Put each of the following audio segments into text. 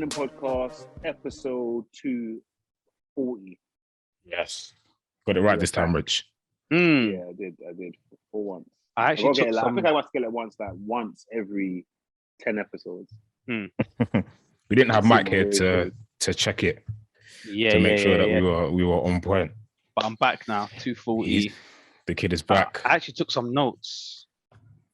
Mandem Podcast, episode 240. Yes. Got it right this time, Rich. Yeah, I did for once. I actually took I think I must get it once every 10 episodes. We didn't have Mike here to check it. To make sure that we were on point. But I'm back now, 240. The kid is back. I actually took some notes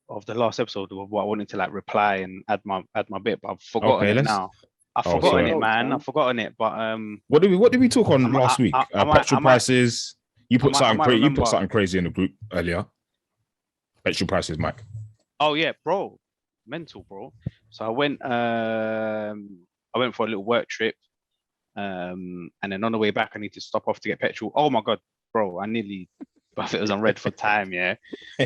of the last episode of what I wanted to reply and add my bit, but I've forgotten it now. I've forgotten it, man. I've forgotten it. But what did we talk on last week? Petrol prices. You put something crazy in the group earlier. Petrol prices, Mike. Oh yeah, bro, mental, bro. So I went for a little work trip, and then on the way back I need to stop off to get petrol. Oh my god, bro, I thought it was on red for time, yeah.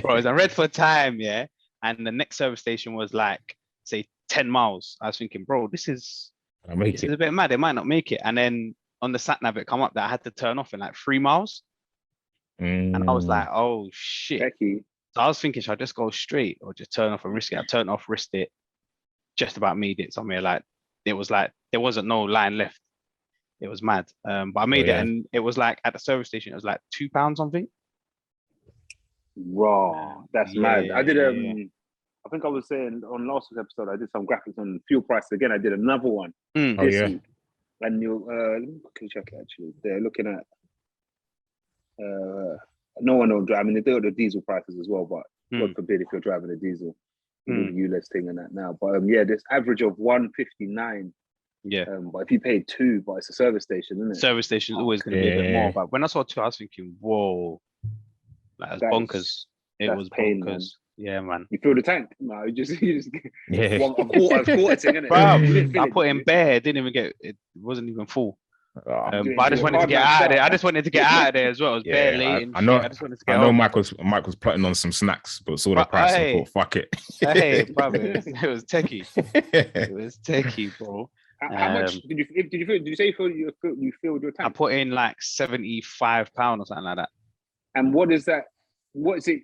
Bro, it was on red for time, yeah. And the next service station was say 10 miles. I was thinking, bro, this is a bit mad. They might not make it. And then on the sat nav, it come up that I had to turn off in 3 miles. And I was like, oh shit. Becky. So I was thinking, should I just go straight or just turn off and risk it? I turned off, risked it, just about made it somewhere. It was there wasn't no line left. It was mad. But I made it, and it was at the service station, it was £2 something. Raw. That's mad. I did I think I was saying on last week's episode, I did some graphics on fuel prices again. I did another one this week. And let me quickly check it actually. They're looking at no one will drive. I mean, they do the diesel prices as well, but God forbid if you're driving a diesel, the ULEZ thing and that now. But this average of 159. Yeah. But if you paid 2, but it's a service station, isn't it? Service station is always going to be a bit more. But when I saw 2, I was thinking, whoa, that's bonkers. It was pain, bonkers. Man. Yeah, man. You fill the tank? No, you just a quarter thing, innit? Bro, I put in bare. It wasn't even full. But I just wanted to get out of there. I just wanted to get out of there as well. It was bare late. I just wanted to get out. Mike was plotting on some snacks, but saw the price and thought, fuck it. Hey, bro, it was techie. It was techie, bro. How much did you say you filled your tank? I put in £75 or something like that. And what is that? What is it?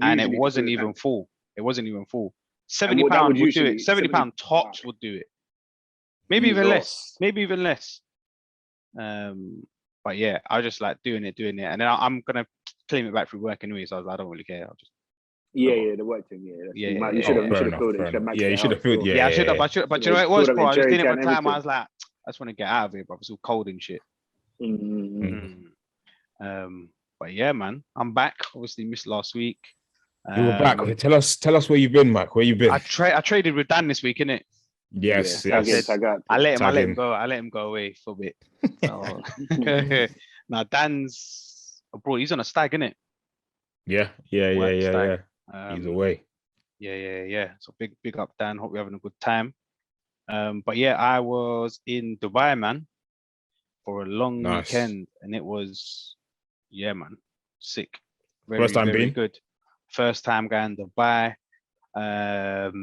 And it wasn't even full. It wasn't even full. £70 would do it. £70 tops would do it. Maybe even less. But yeah, I was just doing it, and then I'm gonna claim it back through work anyway. So I was I don't really care. I'll just the work thing. You should have filled it. You should have filled. I should have. But you know what it was, bro? I just did it one time. I was I just want to get out of here, bro. It's all cold and shit. But yeah, man, I'm back. Obviously, missed last week. You were back. Okay, tell us where you've been, Mike. Where you been? I traded with Dan this week, innit? Yes. I let him go. I let him go away for a bit. So, now Dan's abroad. He's on a stag, innit? Yeah. He's away. Yeah. So big up, Dan. Hope you're having a good time. But yeah, I was in Dubai, man, for a long weekend, and it was, man, sick. First time being good. First time going to Dubai. But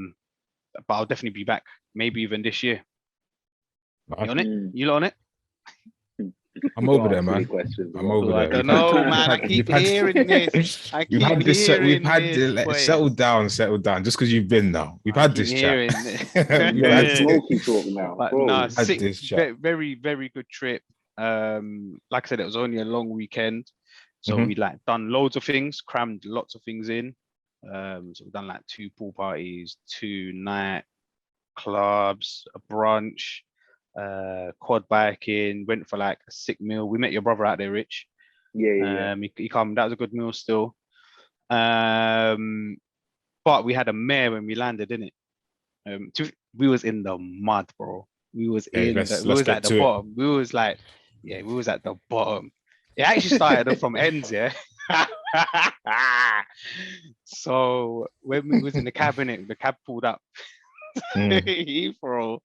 I'll definitely be back. Maybe even this year. You on it? You on it? I'm over there, man. I'm over there. I don't know, man. I keep hearing this. We've had settle down. Just because you've been now, we've had this chat. We've had smoky talk now. But no, sick, very, very good trip. Like I said, it was only a long weekend, so we done loads of things, crammed lots of things in. So we've done 2 pool parties, 2 night clubs, a brunch, quad biking, went for a sick meal. We met your brother out there, Rich. Yeah. He come. That was a good meal still. But we had a mare when we landed, didn't it? We was in the mud, bro. We was at the bottom. We was at the bottom. It actually started from ends, yeah. So when we was in the cabinet, the cab pulled up. Bro.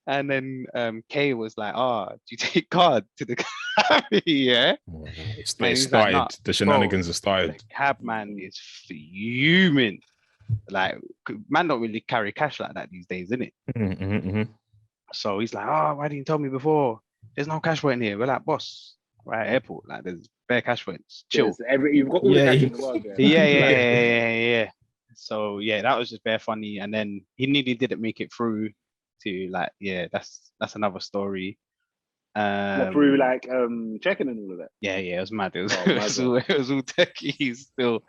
And then Kay was like, do you take card to the cab? Yeah. It started. The shenanigans have started. The cab man is fuming. Man don't really carry cash like that these days, innit? So he's like, why didn't you tell me before? There's no cash point here. We're like, boss, right, airport. There's bare cash points. Chill. You've got all the cash in the world there. Yeah. So yeah, that was just bare funny. And then he nearly didn't make it through too. Like, yeah, that's another story. Through like checking and all of that. Yeah, it was mad. It was, Oh, it was all techies still.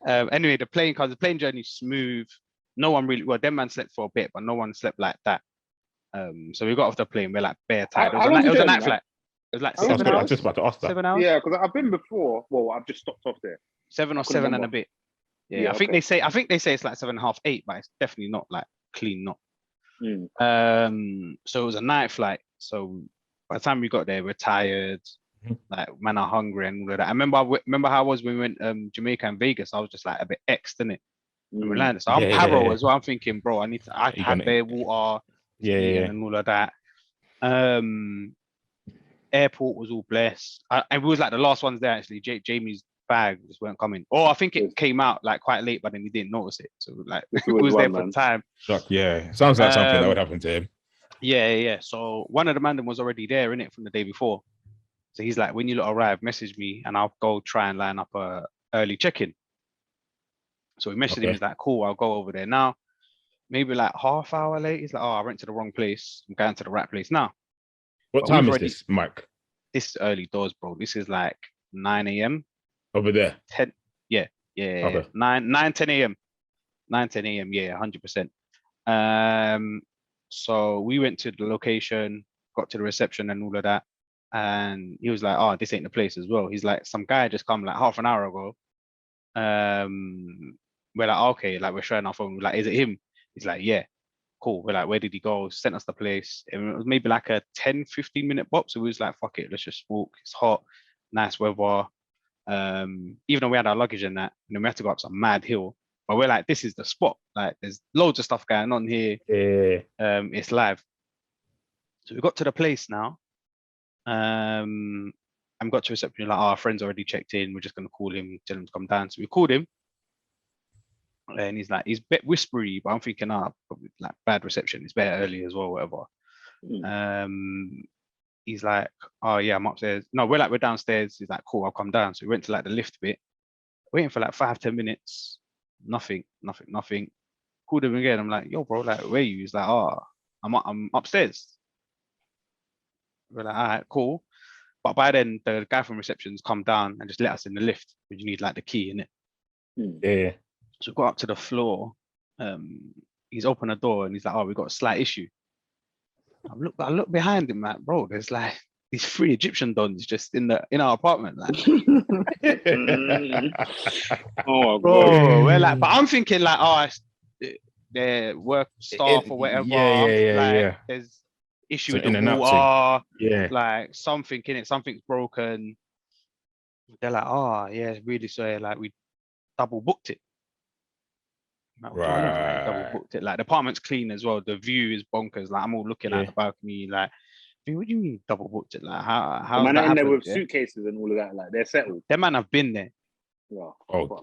Anyway, the plane journey smooth. No one really, well, them man slept for a bit, but no one slept like that. So we got off the plane. We're like bare tired. It was a night flight. It was like 7 hours. I was just about to ask that. 7 hours. Yeah, because I've been before. Well, I've just stopped off there. 7 or 7 and a bit. Yeah, I think they say it's like 7.5, 8, but it's definitely not like clean. Not. So it was a night flight. So by the time we got there, we're tired. Like, man, are hungry and all of that. I remember how I was when we went Jamaica and Vegas. I was just like a bit X'd, innit? When we landed. So I'm paro as well. I'm thinking, bro, I had bare water, and all of that. Airport was all blessed. And we was like the last ones there actually. Jamie's bag just weren't coming. Or I think it came out like quite late, but then he didn't notice it. So like it was there for time. Yeah, sounds like something that would happen to him. Yeah. So one of the Mandem was already there, innit, from the day before. So he's like, when you lot arrive, message me and I'll go try and line up a early check-in. So we messaged him. He's like, cool, I'll go over there now. Maybe like half hour late, he's like, oh, I went to the wrong place. I'm going to the right place now. What time is this, Mike? This is early doors, bro. This is like 9 a.m. Over there. 10. Yeah. Okay. 10 a.m. 10 a.m. Yeah, 100%. So we went to the location, got to the reception and all of that. And he was like, oh, this ain't the place as well. He's like, some guy just come like half an hour ago. We're like, okay, like we're showing our phone. We're like, is it him? He's like, yeah, cool. We're like, where did he go? Sent us the place. And it was maybe like a 10-15 minute bop. So we was like, fuck it, let's just walk. It's hot, nice weather. Even though we had our luggage in that, and then we had to go up some mad hill. But we're like, this is the spot. Like, there's loads of stuff going on here. Yeah. It's live. So we got to the place now. And got to reception, like, our friend's already checked in. We're just gonna call him, tell him to come down. So we called him, and he's like, he's a bit whispery, but I'm thinking, probably like bad reception. It's better early as well, whatever. He's like, oh yeah, I'm upstairs. No, we're downstairs. He's like, cool, I'll come down. So we went to like the lift bit, waiting for like 5-10 minutes. Nothing. Called him again. I'm like, yo, bro, like, where are you? He's like, oh, I'm upstairs. We're like, all right, cool. But by then, the guy from reception's come down and just let us in the lift, because you need like the key in it. Yeah. So we got up to the floor. He's opened the door and he's like, oh, we've got a slight issue. I look behind him, like, bro, there's like these 3 Egyptian dons just in our apartment. Like. Oh, bro, we're like, but I'm thinking like, oh, they're work staff or whatever. Yeah. There's issue with the water. Like something in it, something's broken. They're like, oh yeah, really sorry. Like, we double booked it. Like, like, double booked it. Like, the apartment's clean as well. The view is bonkers. Like, I'm all looking at the balcony. Like, what do you mean double booked it? Like, how? Man in there with suitcases and all of that. Like, they're settled. Them man have been there. Yeah.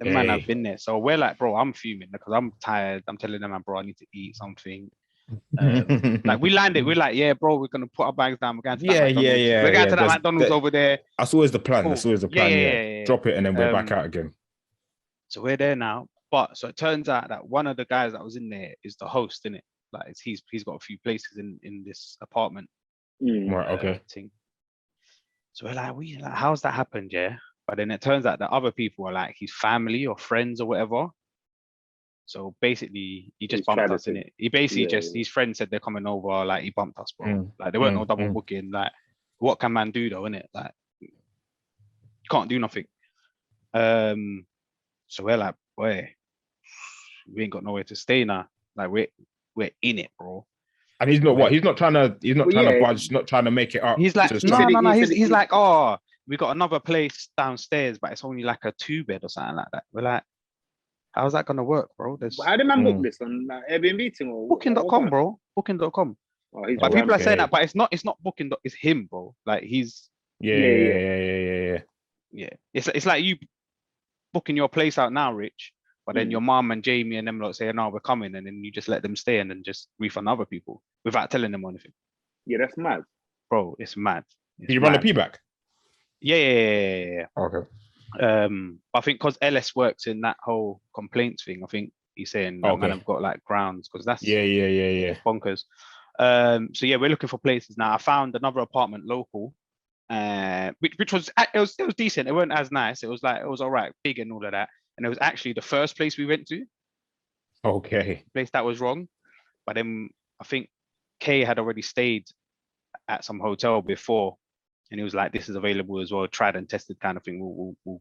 Them man have been there. So we're like, bro, I'm fuming because I'm tired. I'm telling them, bro, I need to eat something. Like, we landed. We're like, yeah, bro, we're gonna put our bags down. We're going to that We're going to that McDonald's over there. That's always the plan. Cool. That's always the plan. Yeah. Drop it and then we're back out again. So we're there now. But so it turns out that one of the guys that was in there is the host, innit? Like, he's got a few places in this apartment. Right. Okay. Thing. So we're like, how's that happened? Yeah. But then it turns out that other people are like his family or friends or whatever. So basically, he just bumped us in it. He basically his friends said they're coming over. Like, he bumped us, bro. Like, there weren't no double booking. Like, what can man do though, innit? Like, you can't do nothing. So we're like, boy, we ain't got nowhere to stay now. Like, we're in it, bro. And he's not He's not trying to budge. Not trying to make it up. He's like, no. He's like, oh, we got another place downstairs, but it's only like a 2-bed or something like that. We're like, how's that gonna work, bro? How did man book this on Airbnb thing or Booking.com, bro? Booking.com. But people are saying that, but it's not Booking. It's him, bro. Like, he's yeah. It's like you booking your place out now, Rich. But then your mom and Jamie and them lot say, no, we're coming, and then you just let them stay and then just refund other people without telling them anything. Yeah, that's mad, bro. It's mad. Did you run the P back? Yeah. Okay. I think because LS works in that whole complaints thing, I think he's saying man, I've got like grounds, because that's yeah bonkers. So yeah, we're looking for places now. I found another apartment local, which was it was decent. It wasn't as nice. It was all right, big and all of that. And it was actually the first place we went to. Okay. Place that was wrong, but then I think Kay had already stayed at some hotel before, and he was like, "This is available as well, tried and tested kind of thing. We'll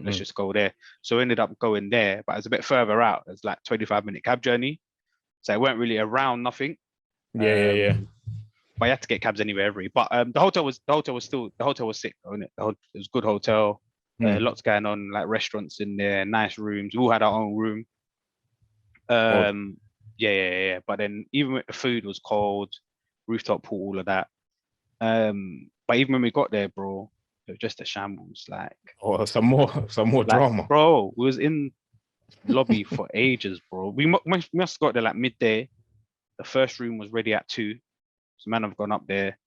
let's just go there." So we ended up going there, but it's a bit further out. It's like 25-minute cab journey, so it weren't really around nothing. Yeah. But you had to get cabs anywhere But the hotel was sick, wasn't it? It was a good hotel. Lots going on, like restaurants in there, nice rooms. We all had our own room. Yeah. But then even with the food was cold, rooftop pool, all of that. But even when we got there, bro, it was just a shambles. Like, some more like, drama, bro. We was in lobby for ages, bro. We must have got there like midday. The first room was ready at 2. So man, I've gone up there.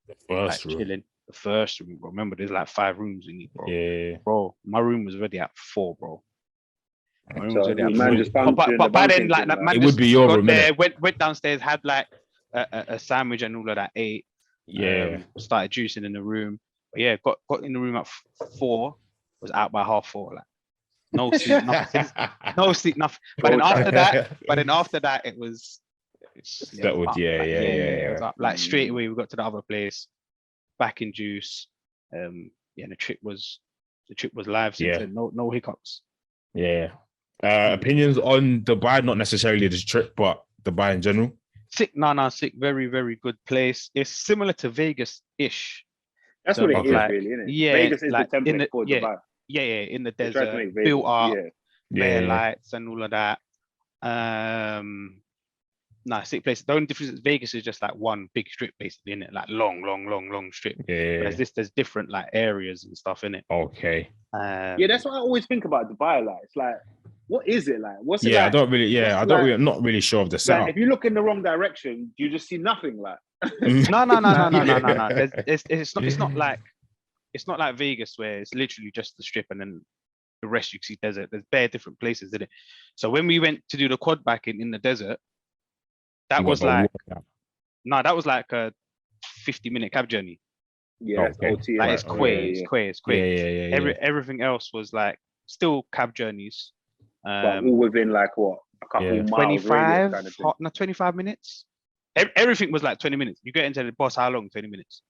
The first like, room. Chilling. The first room, bro. Remember, there's like 5 rooms in it, bro. Yeah. Bro, my room was ready at 4, bro. My room So was ready at man 4. just But by then, like man, it would be your room. There, went downstairs, had like a sandwich and all of that. Ate. Yeah. Started juicing in the room. But yeah, got in the room at 4. Was out by 3:30. Like, no sleep, nothing. No sleep, nothing. But then after that, it was. Settled, yeah. It was up. Like straight away, we got to the other place, back in juice. And the trip was live since then. No hiccups. Yeah. Opinions on Dubai, not necessarily this trip, but Dubai in general. Sick, sick. Very, very good place. It's similar to Vegas-ish. That's what it is, really, isn't it? Yeah, Vegas is like the template for Dubai. Yeah, in the desert, built up, bare lights and all of that. Sick place. The only difference is Vegas is just like one big strip, basically, in it, like long strip. Yeah. There's different like areas and stuff in it. Okay. That's what I always think about Dubai. Like, it's like, what is it like? What's it like? I don't really. Yeah, I'm not really sure of the setup. Like, if you look in the wrong direction, you just see nothing. Like, no. It's not like Vegas where it's literally just the strip and then the rest you can see desert. There's bare different places in it. So when we went to do the quad backing in the desert, that was like a 50-minute cab journey. Yeah, okay. Like it's quay. Everything else was like still cab journeys. But all within like what, a couple miles, 25, kind of 25 minutes. Everything was like 20 minutes. You get into the bus, how long? 20 minutes.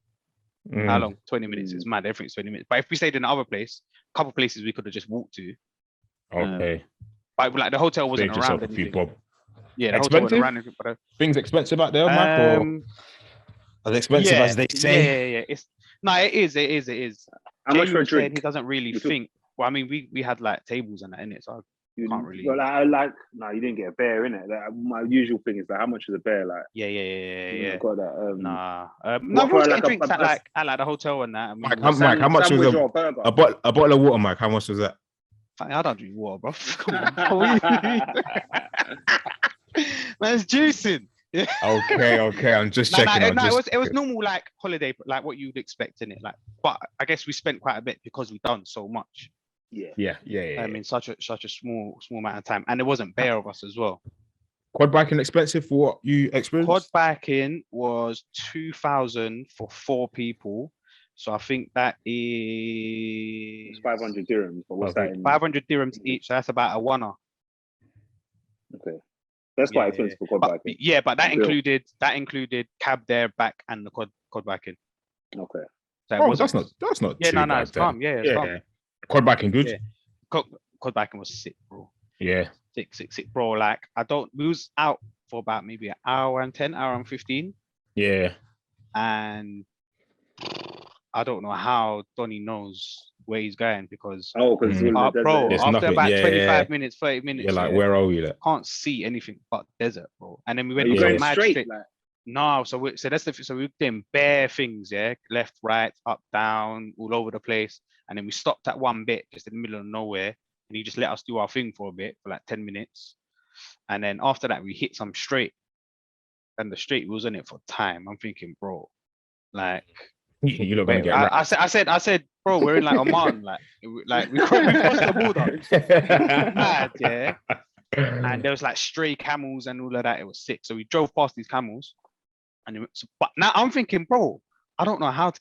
How long? 20 minutes. It's mad. Everything's 20 minutes. But if we stayed in another place, a couple places we could have just walked to. Okay. But like the hotel wasn't around anything. Yeah, the expensive? hotel wasn't around anything. But, things expensive out there, Mike? Or as expensive as they say? Yeah. It is. How much for a drink? He doesn't really think. Well, I mean, we had like tables and that in it, so I can't really. Well, you didn't get a bear in it. Like, my usual thing is like, how much is a bear? Like, yeah. Got that. No, we're getting drinks at like the hotel and that. Mike, how much was a bottle of water, Mike? How much was that? I don't drink water, bro. Come on. Man's juicing. Yeah. Okay. I'm just checking. It was normal, like holiday, like what you'd expect in it. Like, but I guess we spent quite a bit because we've done so much. Yeah. I mean, such a small amount of time, and it wasn't bare of us as well. Quad biking expensive for what you experienced? Quad biking was 2,000 for 4 people. So I think that is 500 dirhams. But what's that? 500 dirhams each. So that's about a $1. Okay. That's quite expensive for quad biking. Yeah, but that included cab there, back, and the quad biking. Okay. So that's not. Yeah, no, it's calm. Yeah, it's calm. Quad biking good. Yeah. Quad biking was sick, bro. Yeah. Sick, bro. Like we was out for about maybe an hour and 10, hour and 15. Yeah. And I don't know how Donny knows where he's going because bro, after about 25 minutes, 30 minutes, you're like, where are we? Like? Can't see anything but desert, bro. And then we went mad straight. Like? No, so that's the so we were doing bare things, left, right, up, down, all over the place. And then we stopped at one bit just in the middle of nowhere, and he just let us do our thing for a bit, for like 10 minutes. And then after that, we hit some straight, and the straight was in it for time. I'm thinking, bro, like. You're not gonna get I said, bro, we're in like Oman, like we crossed the border. Mad, yeah. and there was like stray camels and all of that. It was sick. So we drove past these camels, but now I'm thinking, bro, I don't know how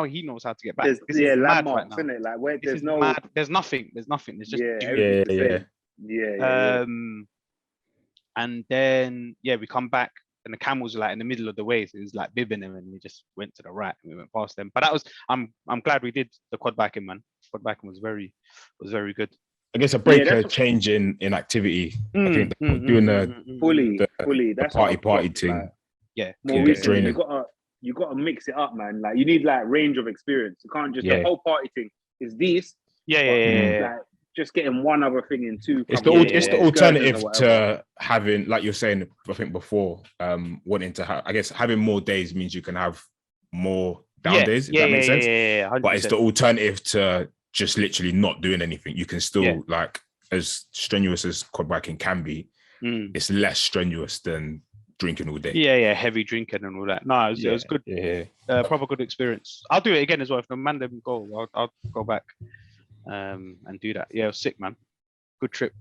he knows how to get back. This is mad landmarks, right now. isn't it? Like where This there's is no mad. There's nothing. There's just yeah. And then we come back and the camels were like in the middle of the way, so it was like bibbing them, and we just went to the right and we went past them. But that was I'm glad we did the quad biking, man. Quad biking was very good. I guess a change in activity. I think doing the that's party thing. Like, more recently you gotta mix it up, man. Like you need like range of experience. You can't just the whole party thing is this. Like, just getting one other thing in too. It's the alternative to having, like you're saying, I think before, wanting to have, I guess having more days means you can have more down days, if that makes sense. But it's the alternative to just literally not doing anything. You can still like, as strenuous as quad biking can be, it's less strenuous than drinking all day. Heavy drinking and all that. No, it was good. Proper good experience. I'll do it again as well. If the Mandem go, I'll go back and do that. Yeah, it was sick, man. Good trip.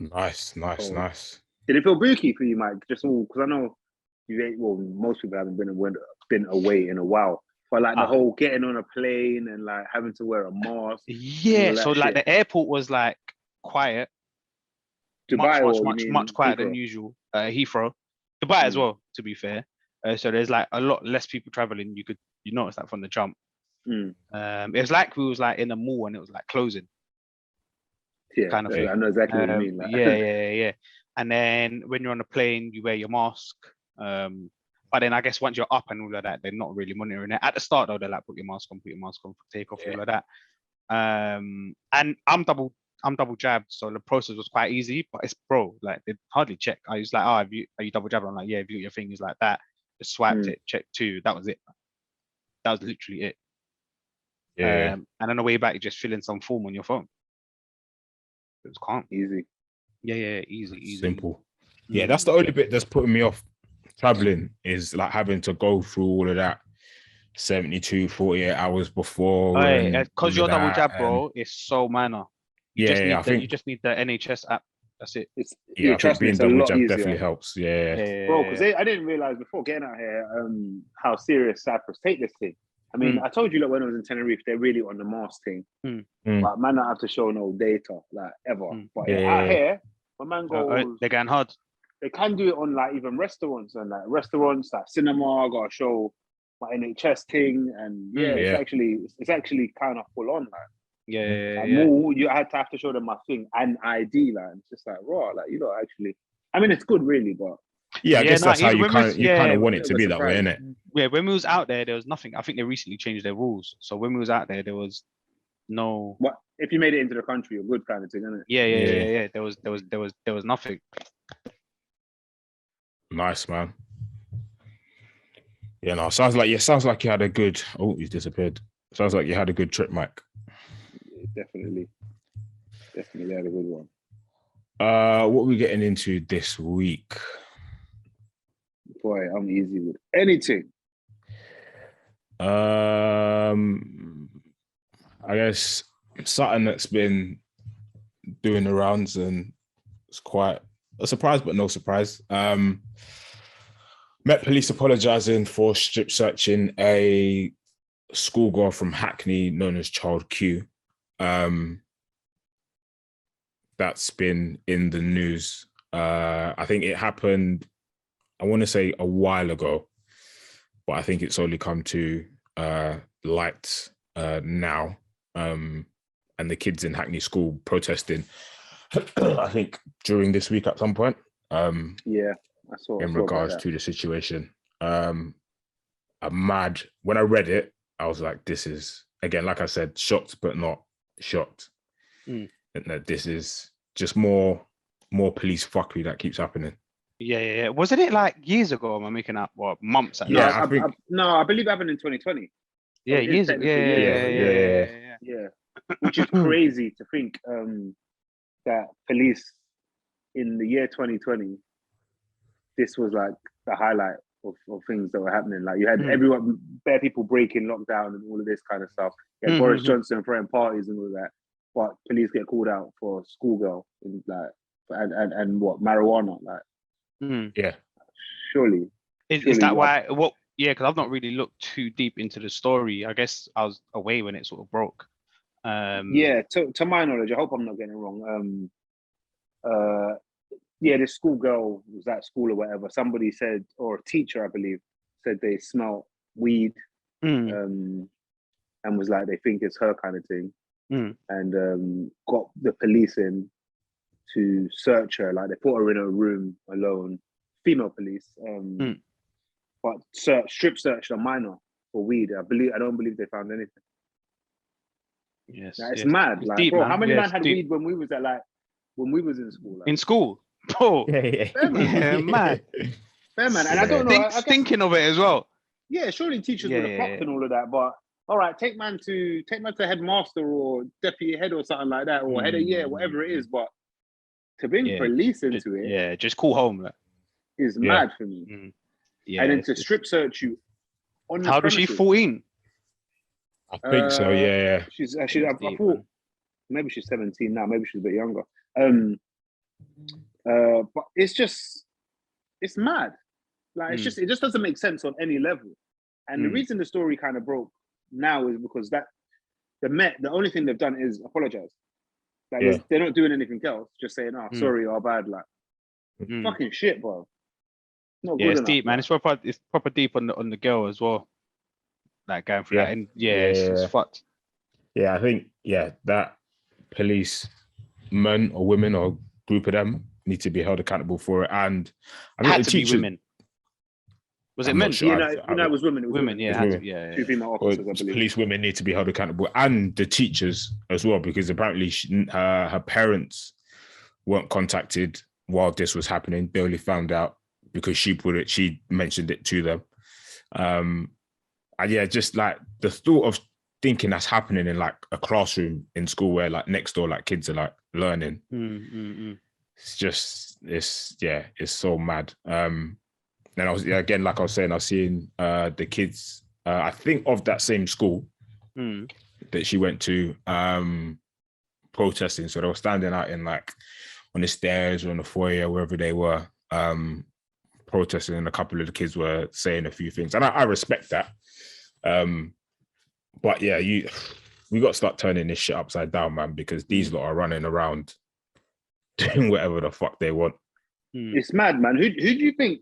Nice. Did it feel booky for you, Mike? Just all because I know most people haven't been away in a while. But like the whole getting on a plane and like having to wear a mask. Yeah, so like the airport was like quiet. Dubai much quieter than usual. Heathrow. Dubai as well, to be fair. So there's like a lot less people traveling. You notice that from the jump. It was like we was like in a mall and it was like closing. Yeah, kind of thing. I know exactly what you mean. Like. Yeah. And then when you're on a plane, you wear your mask. But then I guess once you're up and all of that, they're not really monitoring it. At the start though, they're like, put your mask on, take off, all of that. And I'm double jabbed, so the process was quite easy. But it's like they hardly check. I was like, are you double jabbed? I'm like, yeah. If you got your fingers like that, just swiped it, checked 2. That was it. That was literally it. Yeah. And on the way back, you just fill in some form on your phone. It was calm. Easy. Yeah. Easy. Simple. Yeah, that's the only bit that's putting me off traveling is like having to go through all of that 72, 48 hours before. Because you're double jab, bro, it's so minor. I think you just need the NHS app. That's it. I think being double jab definitely helps. Bro, because I didn't realize before getting out here how serious Cyprus take this thing. I mean, I told you that when I was in Tenerife, they're really on the mask thing. But man, not have to show no data like ever. But out here, when man goes, they're going hard. They can do it on like even restaurants like cinema. I gotta show my NHS thing, and it's actually kind of full on. Like, more, you had to have to show them my thing and ID. Like it's just like raw. Like you know, actually, I mean, it's good, really, but. Yeah, I guess that's how you kind of want it to be that way, isn't it? Yeah, when we was out there was nothing. I think they recently changed their rules. So when we was out there was no. What if you made it into the country? You're good, kind of thing, isn't it? Yeah. There was nothing. Nice, man. Yeah, no, sounds like you had a good. Oh, he's disappeared. Sounds like you had a good trip, Mike. Yeah, definitely had a good one. What are we getting into this week? Boy, I'm easy with anything. I guess something that's been doing the rounds and it's quite a surprise, but no surprise. Met Police apologising for strip searching a schoolgirl from Hackney known as Child Q. That's been in the news. I think it happened, I want to say a while ago, but I think it's only come to light now. And the kids in Hackney School protesting, I think during this week at some point. I saw in regards to the situation. I'm mad. When I read it, I was like, this is, again, like I said, shocked, but not shocked. And that this is just more police fuckery that keeps happening. Yeah. Wasn't it like years ago? Am I making up months? I believe it happened in 2020. Yeah, years ago. Yeah. Which is crazy to think that police in the year 2020, this was like the highlight of things that were happening. Like you had everyone, bare people breaking lockdown and all of this kind of stuff. You had Boris Johnson throwing parties and all of that. But police get called out for schoolgirl in like and what, marijuana, like yeah. Surely. Is that why? What? Yeah, because I've not really looked too deep into the story. I guess I was away when it sort of broke. Yeah, to my knowledge, I hope I'm not getting it wrong. Yeah, this schoolgirl was at school or whatever. Somebody said, or a teacher, I believe, said they smell weed, and was like, they think it's her kind of thing, and got the police in to search her. Like, they put her in a room alone, female police, but strip searched a minor for weed. I don't believe they found anything. Yes, it's mad. It's like, deep, bro, how many men had weed when we was in school? Like? In school, bro. Yeah, mad. Fair man, and I don't know. Thinking of it as well. Yeah, surely teachers would have clocked and all of that, but all right, take man to headmaster or deputy head or something like that, or head of year, whatever it is. But to bring police into it, just call home. Is mad for me. Yeah, and then to strip search you. How does she 14? I think so. Yeah. She's I thought maybe she's 17 now. Maybe she's a bit younger. But it's mad. Like it just doesn't make sense on any level. And the reason the story kind of broke now is because the only thing they've done is apologize. Like they're not doing anything else. Just saying, "Oh, sorry, our bad." Like fucking shit, bro. Not good it's enough, deep, man. It's proper deep on the girl as well. Like going through that, and it's fucked. Yeah, I think that police men or women or group of them need to be held accountable for it. And I think the teachers, women. Was it men? Sure. It was women. It was women. Yeah, women. Two female officers, I believe. Police women need to be held accountable, and the teachers as well, because apparently her parents weren't contacted while this was happening. They only found out because she mentioned it to them. And just like the thought of thinking that's happening in like a classroom in school where like next door, like kids are like learning. It's so mad. And I was like I was saying, I was seeing the kids, I think of that same school that she went to protesting. So they were standing out in like on the stairs or on the foyer, wherever they were, protesting, and a couple of the kids were saying a few things. And I respect that. But yeah, we got to start turning this shit upside down, man, because these lot are running around doing whatever the fuck they want. It's mad, man. Who do you think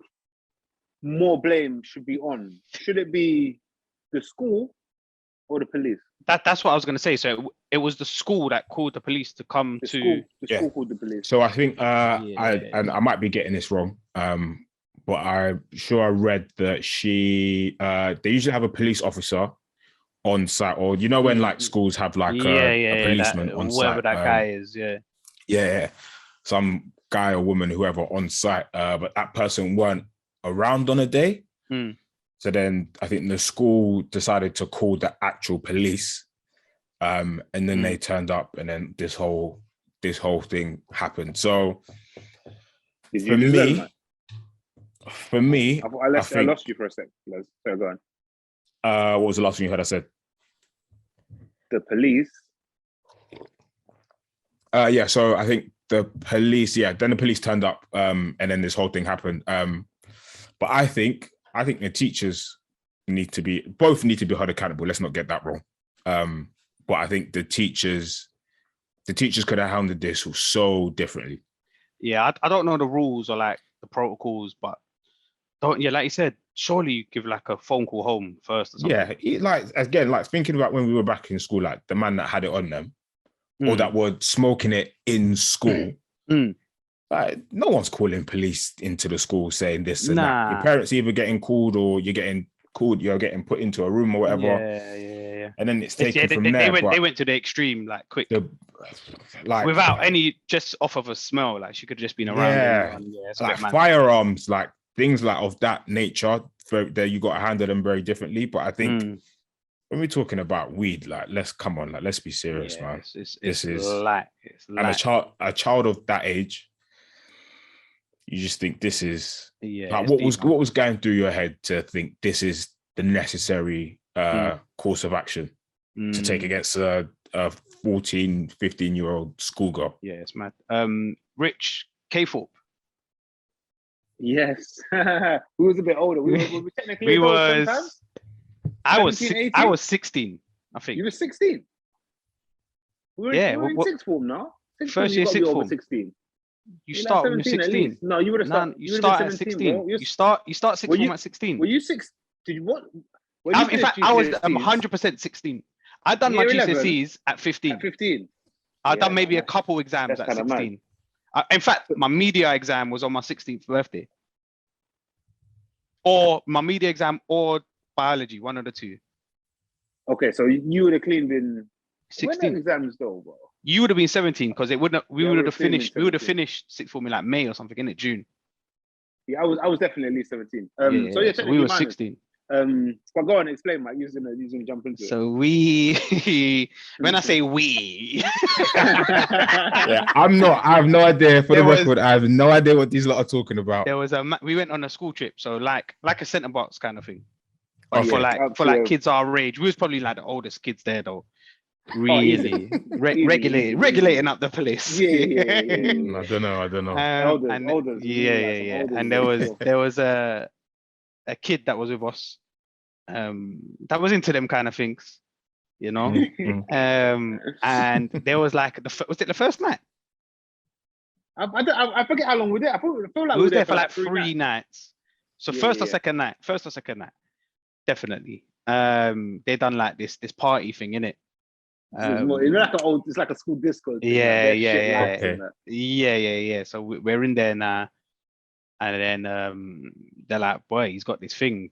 more blame should be on? Should it be the school or the police? That's what I was going to say. So it was the school that called the police to come the school called the police. So I think I might be getting this wrong, but I'm sure I read that they usually have a police officer on site, or when like schools have like a policeman on site, whoever that guy is, some guy or woman, whoever, on site, but that person weren't around on a day. So then I think the school decided to call the actual police, and then they turned up, and then this whole thing happened. So for me, I lost you for a sec. So go on. What was the last thing you heard I said? The police. So I think the police. Then the police turned up, and then this whole thing happened. But I think the teachers need to be held accountable. Let's not get that wrong. But I think the teachers could have handled this so differently. Yeah, I don't know the rules or like the protocols, but like you said, surely you give like a phone call home first or something. Yeah, like thinking about when we were back in school, like the man that had it on them, or that were smoking it in school. Like, no one's calling police into the school saying this and that. Your parents either getting called or you're getting put into a room or whatever. Yeah. And then it's taken from there. They went to the extreme, like quick. Without any, just off of a smell, like she could have just been around. Like firearms, like things like of that nature, that you got to handle them very differently. But I think when we're talking about weed, like let's be serious, man. It's light. And a child of that age, you just think this is like what was going through your head to think this is the necessary course of action to take against a 14, 15-year-old schoolgirl. Yeah, it's mad. Rich, K-Thorpe. Yes. We was a bit older. We technically sometimes. I was 16, I think. You were 16? We were in sixth form now. First year sixth form. 16. You start when you're 16. No, you would have started. You start at 16. You start sixth form at 16. Were you 6? Did you what? In fact, I was 100% 16. I'd done my GCSEs at 15. At 15. I'd done maybe a couple exams at 16. In fact, my media exam was on my 16th birthday. Or my media exam or biology, one of the two. Okay, so you would have clean been 16 exams though, bro. You would have been 17 because it wouldn't. We would have finished. We would have finished sixth form in like May or something, in June. Yeah, I was definitely at least 17. So we were 16. But go on, explain, Mike. You're gonna jump into it. So we, when I say we, I have no idea. For the record, I have no idea what these lot are talking about. There was we went on a school trip, so like a centre box kind of thing. But for like kids our age, we was probably like the oldest kids there though. Really regulating up the place. I don't know. Elders, and there was a kid that was with us that was into them kind of things, you know. And there was like was it the first night? I forget how long we were there. I feel like we was there for like 3 nights. So first or second night, definitely. They done like this party thing, innit? It's like a school disco. Yeah. So we're in there now, and then they're like, "Boy, he's got this thing.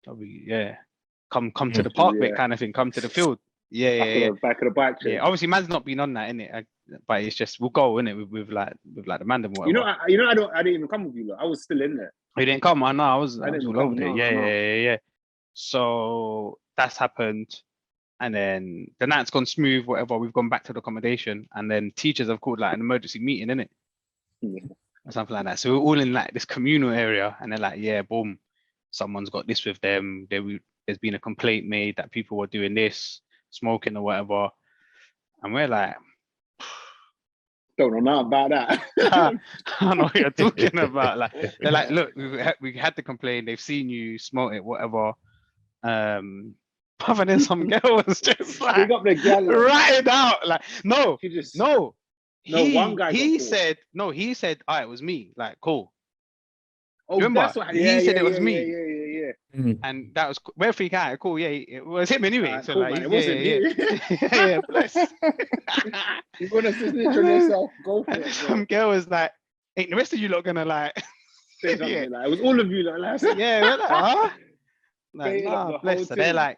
Come to the park bit kind of thing. Come to the field. Back of the bike. Yeah, obviously, man's not been on that, innit? But it's just we'll go in it with like the Mandem. I didn't even come with you. Look. I was still in there. You didn't come? I know. I was all over there. Yeah. So that's happened. And then the night's gone smooth, whatever. We've gone back to the accommodation, and then teachers have called like an emergency meeting, innit? Or something like that. So we're all in like this communal area, and they're like, yeah, boom, someone's got this with them. There's been a complaint made that people were doing this, smoking or whatever. And we're like, don't know nothing about that. I don't know what you're talking about. Like, they're like, look, we had the complaint. They've seen you smoke it, whatever. But then some girl was just like right out, like one guy. He said, it was me. Like, cool. Oh, remember? That's what, he said it was me. Yeah. And that was we're freaking out. Cool, yeah, it was him anyway. So cool, like, it wasn't me. Yeah, bless. You're gonna snitch on yourself. Go for it. Some girl was like, ain't the rest of you lot gonna like say something like it was all of you like yeah, we're like, huh? Like, nah, bless. So they're like,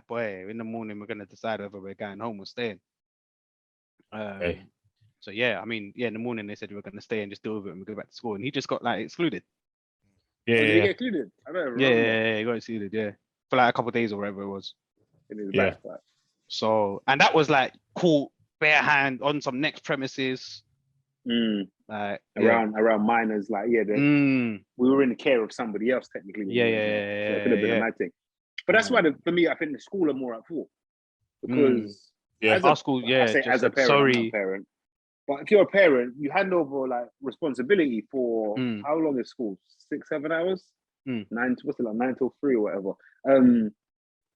boy, in the morning we're gonna decide whether we're going home or staying. So yeah, I mean, in the morning they said we were gonna stay and just deal with it and we go back to school, and he just got like excluded. Did he get excluded? I don't remember. Yeah, he got excluded. Yeah, for like a couple of days or whatever it was. In his backpack. So, and that was like caught bare hand on some next premises. Around minors, like we were in the care of somebody else technically. So it could have been a mad thing. But that's why for me, I think the school are more at fault because our school, I say as a parent, sorry. I'm a parent. But if you're a parent, you hand over like responsibility for how long is school? 6-7 hours? 9 till 3 or whatever.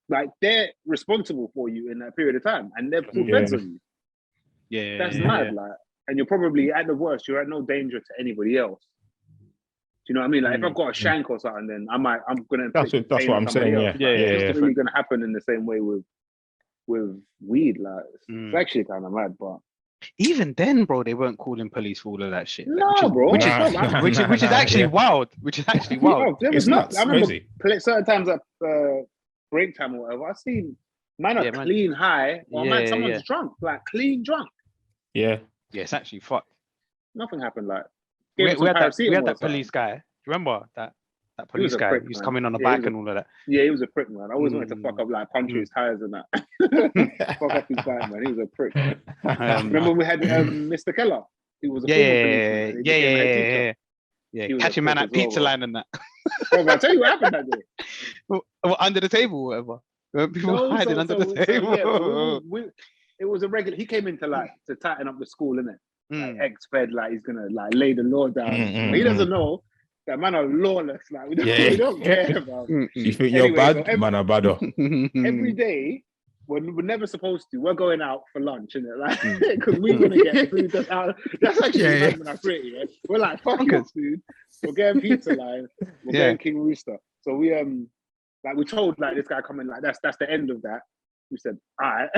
Like they're responsible for you in that period of time, and they're full feds on you. That's mad. Like, and you're probably at the worst, you're at no danger to anybody else. Do you know what I mean? Like if I've got a shank or something, then I'm gonna. That's what I'm saying. It's really gonna happen in the same way with weed. Like it's actually kind of mad, but. Even then, bro, they weren't calling police for all of that shit. Which is actually wild. It's nuts. I remember certain times at break time or whatever, I seen man clean high, or someone's drunk, like clean drunk. Yeah, it's actually fucked. Nothing happened. Like we had that police guy. Do you remember that police guy? He's coming on a bike and all of that. Yeah, he was a prick, man. I always wanted to fuck up, like punch his tires and that. Fuck up his bike, man. He was a prick. Remember we had Mr. Keller? He was a former policeman. Yeah. Catching man at pizza line and that. Bro, I tell you what happened that day. Under the table, or whatever. People hiding under the table. It was a regular. He came in to tighten up the school, innit? like ex-fed, like he's gonna like lay the law down. But he doesn't know that man are lawless. Like we don't care about. You think you're bad, so man are bad. Every day. We're never supposed to. We're going out for lunch, innit? Like, because we're gonna get food that's out. That's actually when I create it. We're like, fuck your food. We're getting pizza line. We're getting King Rooster. So we we told like this guy coming like that's the end of that. We said, all right,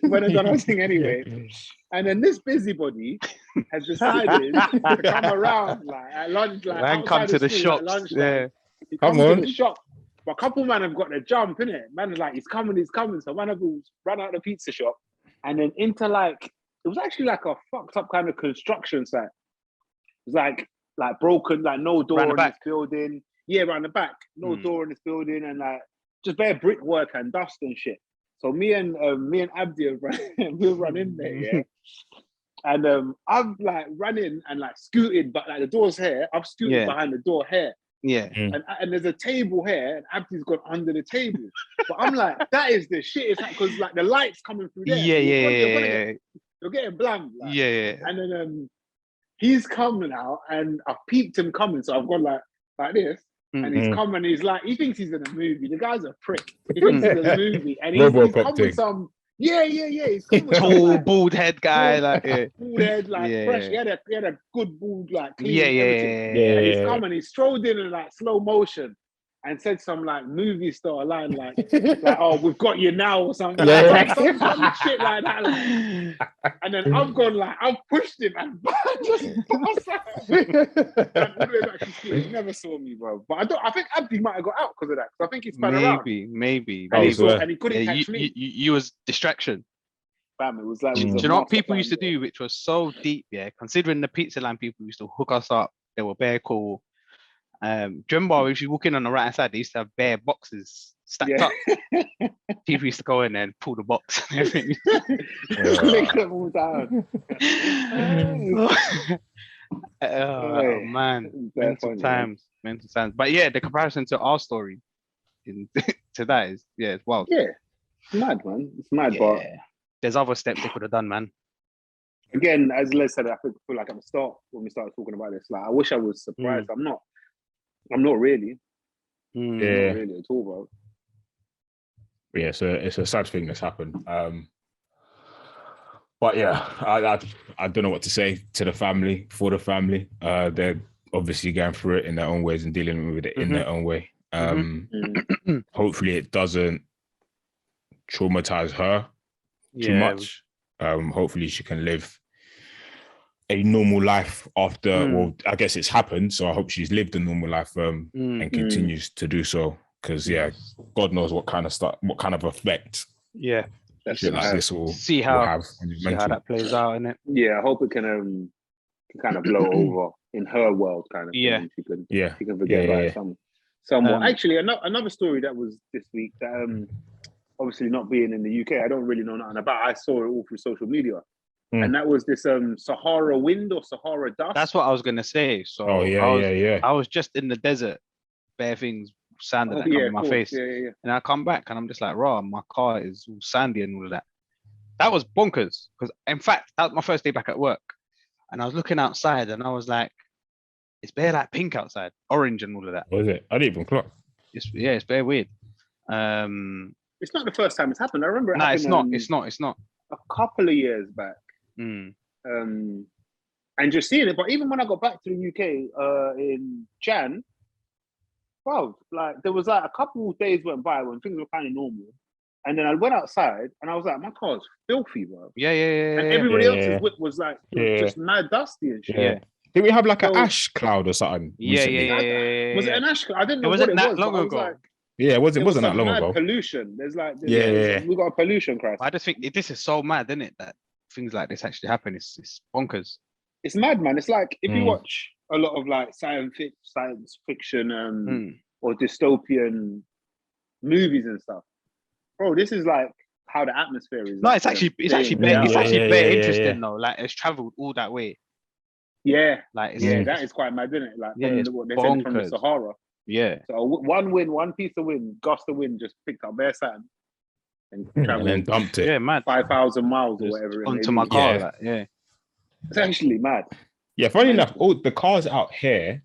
we're not done our thing anyway. And then this busybody has decided to come around like at lunch, like and come to the shops. Lunch, he comes to the shop. But a couple man have got to jump, innit? Man is like, he's coming. So one of them ran out of the pizza shop and then into like, it was actually like a fucked up kind of construction site. It was like broken, like no door in this building. Yeah, around the back. No door in this building and like just bare brickwork and dust and shit. So me and Abdi have we'll run in there, yeah. And I've like run in and like scooted, but like the door's here. I've scooted behind the door here. Yeah. And there's a table here, and Abdi's gone under the table. But I'm like, that is the shit. It's like because like the light's coming through there. You're getting bland. Like. And then he's coming out, and I've peeped him coming, so I've gone like this. And he's coming, he's like, he thinks he's in a movie. The guy's a prick. He thinks he's in a movie, and he's come with some. He's come with tall, like, bald head guy, bald head, like fresh. He had a good bald, like clean. And he's coming, he strolled in like slow motion, and said some like movie star line, like oh, we've got you now or something, like some shit like that. Like. And then I've gone like I've pushed him and just passed out. He never saw me, bro. But I think Abdi might have got out because of that. Because I think he spun around. Maybe. And he couldn't catch me. You was distraction. Bam, it was like. Do you know what people used to do, which was so deep? Yeah, considering the pizza line people used to hook us up. They were bare cool. Do you remember if you walk in on the right hand side, they used to have bare boxes stacked up. People used to go in there and pull the box and everything. Click them all down. Oh man, mental times. But yeah, the comparison to our story to that is it's wild. Yeah, it's mad, man. It's mad, but there's other steps they could have done, man. Again, as Les said, I feel like at the start when we started talking about this, like I wish I was surprised. I'm not really. Not really at all, bro. Yeah, it's a sad thing that's happened. But yeah, I don't know what to say to the family, for the family. They're obviously going through it in their own ways and dealing with it in their own way. Hopefully it doesn't traumatize her too much. Hopefully she can live a normal life after, well, I guess it's happened, so I hope she's lived a normal life and continues to do so. Because God knows what kind of effect shit like this will have. See how that plays out, innit? Yeah, I hope it can kind of blow over in her world, kind of. Thing. She can forget about it somewhat. Actually, another story that was this week that obviously not being in the UK, I don't really know nothing about. I saw it all through social media. And that was this Sahara wind or Sahara dust. That's what I was gonna say. So I was just in the desert, bare things, sand that come in my face. And I come back and I'm just like, raw, my car is all sandy and all of that. That was bonkers. Because in fact, that was my first day back at work. And I was looking outside and I was like, it's bare like pink outside, orange and all of that. Was it? I didn't even clock. It's bare weird. It's not the first time it's happened. I remember it's not. A couple of years back. And just seeing it, but even when I got back to the UK in Jan, wow, like there was like a couple of days went by when things were kind of normal, and then I went outside and I was like, my car's filthy, bro. And everybody else's whip was like just mad dusty and shit. Yeah. Did we have like an ash cloud or something? Was it an ash cloud? I didn't know what it was. It wasn't that long ago. It wasn't that long ago. Pollution. We got a pollution crisis. I just think this is so mad, isn't it? That things like this actually happen. It's bonkers. It's mad, man. It's like if you watch a lot of like science fiction or dystopian movies and stuff, bro. This is like how the atmosphere is. No, it's actually very interesting though. Like it's traveled all that way. Yeah, like that is quite mad, isn't it? Like what they said from the Sahara. Yeah. So one piece of wind, gust of wind, just picked up bare sand and traveled and then dumped it. Yeah, mad. 5,000 miles or whatever. Onto my car. It's actually mad. Yeah, funny enough, all the cars out here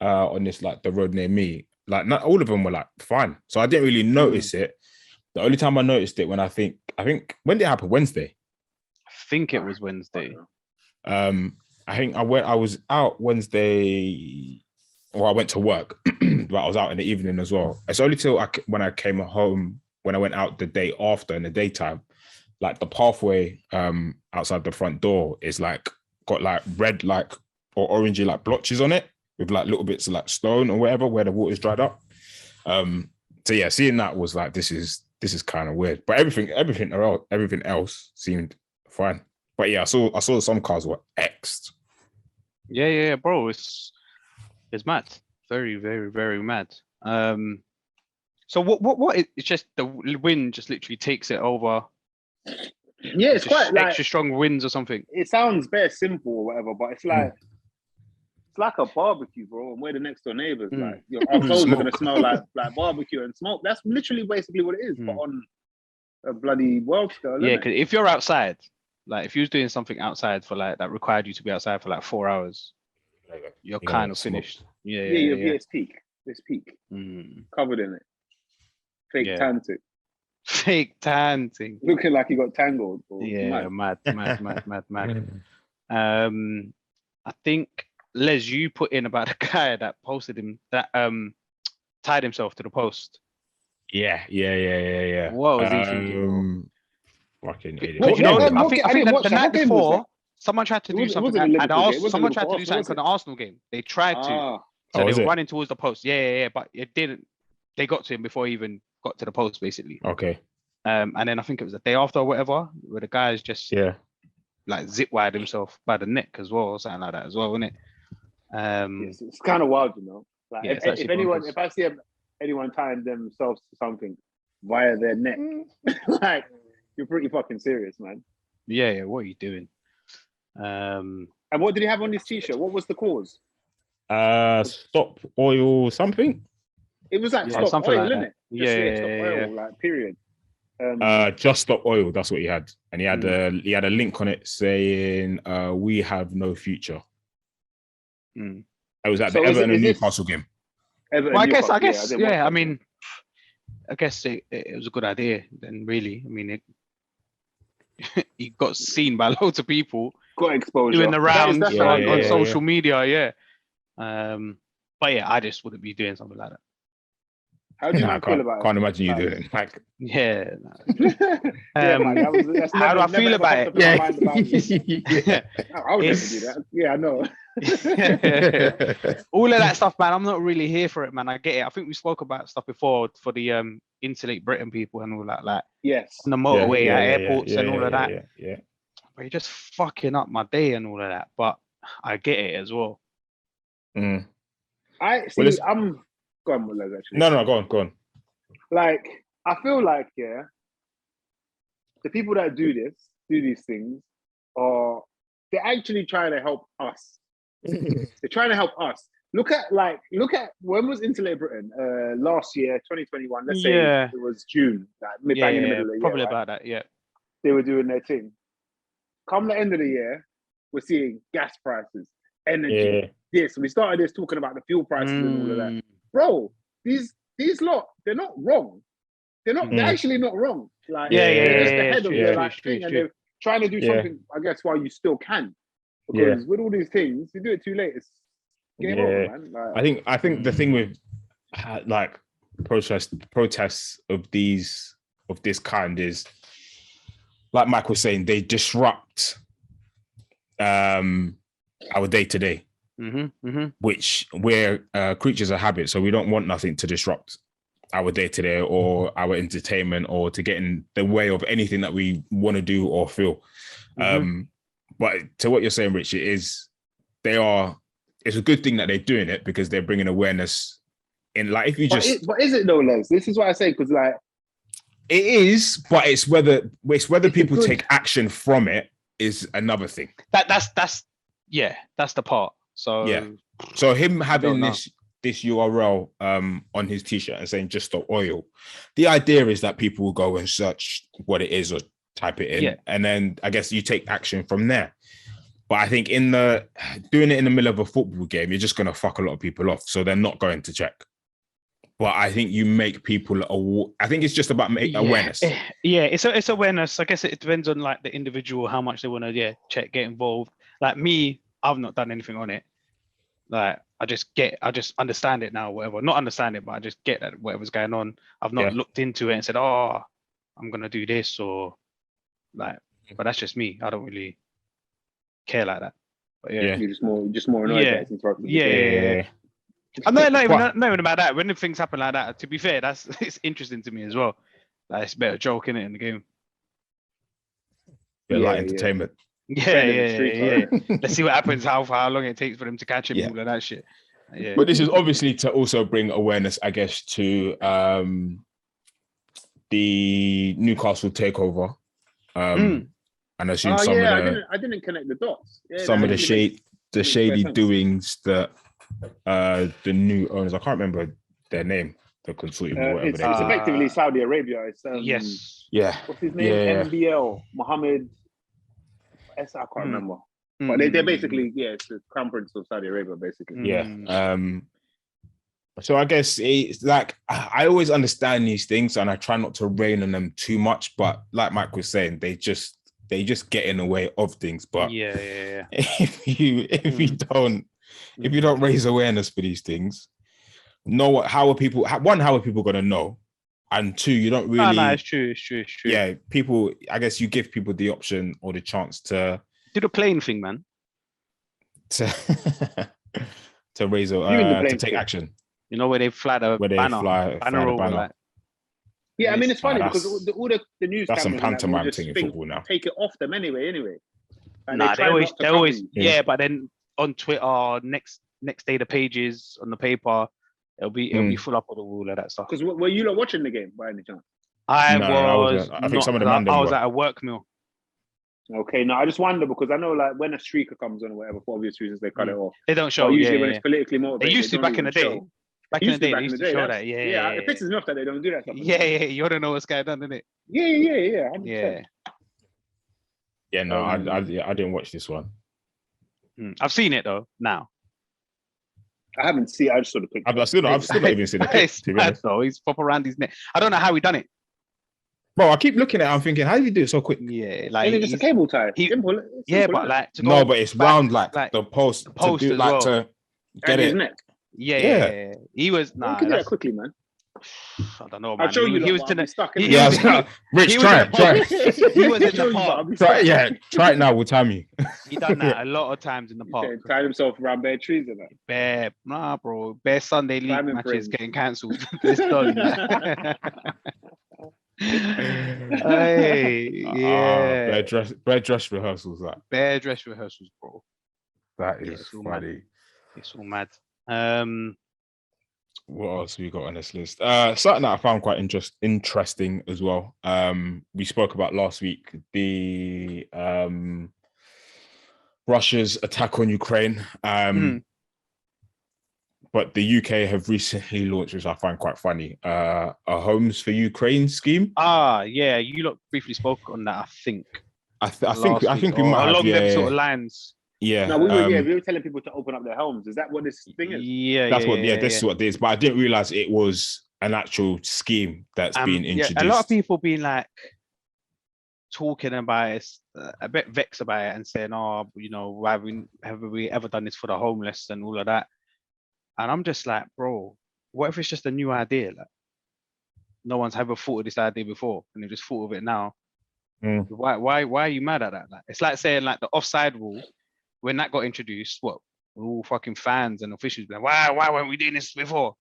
on this like the road near me, like not all of them were like fine. So I didn't really notice it. The only time I noticed it when I think when did it happen? Wednesday. I think it was Wednesday. I think I was out Wednesday. Well, I went to work, but I was out in the evening as well. It's only till when I came home, when I went out the day after in the daytime, like the pathway outside the front door is like got like red like or orangey like blotches on it with like little bits of like stone or whatever where the water's dried up. So yeah, seeing that was like this is kind of weird. But everything else seemed fine. But yeah, I saw some cars were X'd. Yeah, bro. It's mad. Very, very, very mad. So what it's just the wind just literally takes it over. Yeah, it's quite like extra strong winds or something. It sounds very simple or whatever, but it's like it's like a barbecue, bro, and we're the next door neighbors. Like our clothes are gonna smell like barbecue and smoke. That's literally basically what it is, but on a bloody world scale. Yeah, because if you're outside, like if you was doing something outside for like that required you to be outside for like 4 hours, you're kind of finished. Yeah, it's peak. It's peak. Covered in it. Fake tanting. Looking like you got tangled. Yeah, mad. I think Les, you put in about the guy that posted him that tied himself to the post. Yeah. What was he thinking? Fucking idiot. I think the night before, someone tried to do something at Arsenal. Someone tried to do something for the Arsenal game. They tried to. So they were running towards the post. Yeah. But it didn't. They got to him before he even got to the post, basically. Okay. And then I think it was the day after or whatever, where the guy's just like zip wired himself by the neck as well, or something like that as well, isn't it? It's kind of wild, you know. Like if I see anyone tying themselves to something via their neck, like you're pretty fucking serious, man. Yeah. What are you doing? And what did he have on his t-shirt? What was the cause? Stop oil something. It was like stop oil, isn't it? Stop oil, like period. Just stop oil. That's what he had, and he had a link on it saying, "We have no future." It was at the Everton and Newcastle game. I guess. I mean, I guess it was a good idea. Then, really, I mean, he got seen by loads of people. Got exposure. Doing the rounds on social media. Yeah. But yeah, I just wouldn't be doing something like that. How do you feel about it? Can't imagine you doing it. Like, yeah. Man, how do I feel about it? Yeah. I would never do that. Yeah, I know. All of that stuff, man. I'm not really here for it, man. I get it. I think we spoke about stuff before for the Insulate Britain people and all that, like on the motorway at airports and all of that. Yeah. But you're just fucking up my day and all of that. But I get it as well. I see. I'm. Go on, Les, actually. No, go on. Like, I feel like, the people that do these things, they're actually trying to help us. They're trying to help us. Look at when was Insulate Britain? Last year, 2021. Let's say it was June, like bang in the middle of the year. Probably right? about that. Yeah, they were doing their thing. Come the end of the year, we're seeing gas prices, energy. This we started this talking about the fuel prices and all of that. Bro, these lot, they're not wrong. They're actually not wrong. Like they're just ahead of their thing, and they're trying to do something, I guess, while you still can. Because with all these things, you do it too late, it's game over, man. Like, I think the thing with like protests of this kind is, like Mike was saying, they disrupt our day to day. Which we're creatures of habit, so we don't want nothing to disrupt our day-to-day or our entertainment or to get in the way of anything that we want to do or feel. But to what you're saying, Rich, it's a good thing that they're doing it because they're bringing awareness in. Like, if you but is it though, Les? This is what I say, because like it is, but it's whether people take action from it is another thing. That's the part. So him having this URL on his t-shirt and saying just stop oil, the idea is that people will go and search what it is or type it in, and then I guess you take action from there. But I think doing it in the middle of a football game, you're just going to fuck a lot of people off. So they're not going to check. But I think you make people. I think it's just about awareness. Yeah, it's awareness. I guess it depends on like the individual, how much they want to check, get involved. Like me, I've not done anything on it. Like I just understand it now, whatever. Not understand it, but I just get that whatever's going on. I've not looked into it and said, "Oh, I'm gonna do this," or like. But that's just me. I don't really care like that. But you're just more annoyed that it's interrupted. Yeah. I'm not even about that. When things happen like that, to be fair, it's interesting to me as well. Like it's a better joke in it in the game. Like entertainment. Yeah. Let's see what happens. How long it takes for them to catch him, all of that shit. Yeah. But this is obviously to also bring awareness, I guess, to the Newcastle takeover. And I assume I didn't connect the dots. Some of the shady doings that the new owners, I can't remember their name, the consortium or whatever. It's effectively Saudi Arabia. It's yes. Yeah. What's his name? MBL Mohammed. I can't remember. But they're basically it's the crown prince of Saudi Arabia, basically. Yeah. So I guess it's like I always understand these things, and I try not to rain on them too much. But like Mike was saying, they just get in the way of things. But if you don't raise awareness for these things, how are people going to know? And two, you don't really. No, it's true. Yeah, people. I guess you give people the option or the chance to do the plane thing, man. To raise to take action. You know where they fly the banner over. Like. Yeah, I mean it's funny because all the news. That's some pantomime thing in football now. Take it off them anyway. Like they always. Yeah, but then on Twitter, next day the pages on the paper. It'll be full up of all of that stuff. Because were you not watching the game by any chance? I think some of the Mandem I was at a work meal. Okay, no, I just wonder because I know like when a streaker comes on or whatever, for obvious reasons they cut it off. They don't show. Usually when it's politically motivated, they used to back in the day. Back in the day, they used to show that. Yeah. It pisses me off that they don't do that stuff. Yeah. You want to know what's going on, innit? Yeah. 100%. Yeah. Yeah, no, I didn't watch this one. I've seen it though. Now. I haven't seen. I just saw the picture. I've still not even seen it. So he's pop around his neck. I don't know how he done it. Bro, I keep looking at it. I'm thinking, how did he do it so quick? Yeah, like it's just a cable tie. Simple, but like but it's round like the post to do, like to get his it. neck. Yeah. He was you can do that quickly, man. I don't know, man. I'll show you. He was stuck. Rich, try it. He was in the park. Try it now. We'll time you. He done that a lot of times in the park. Okay, tied himself around bare trees and that. Bare Sunday league matches getting cancelled. It's done. Bare dress rehearsals. Bare dress rehearsals, bro. That is funny. It's all mad. What else we got on this list? Something that I found quite interesting as well. We spoke about last week the Russia's attack on Ukraine. But the UK have recently launched, which I find quite funny, a Homes for Ukraine scheme. You lot briefly spoke on that. I think we might have along them sort of lines. Yeah. No, we were telling people to open up their homes. Is that what this thing is? This is what it is. But I didn't realize it was an actual scheme that's being introduced. A lot of people being like talking about it, a bit vexed about it, and saying, "Oh, why have we ever done this for the homeless and all of that?" And I'm just like, bro, what if it's just a new idea? Like, no one's ever thought of this idea before, and they just thought of it now. Why are you mad at that? Like, it's like saying like the offside rule. When that got introduced, we're all fucking fans and officials like, why weren't we doing this before?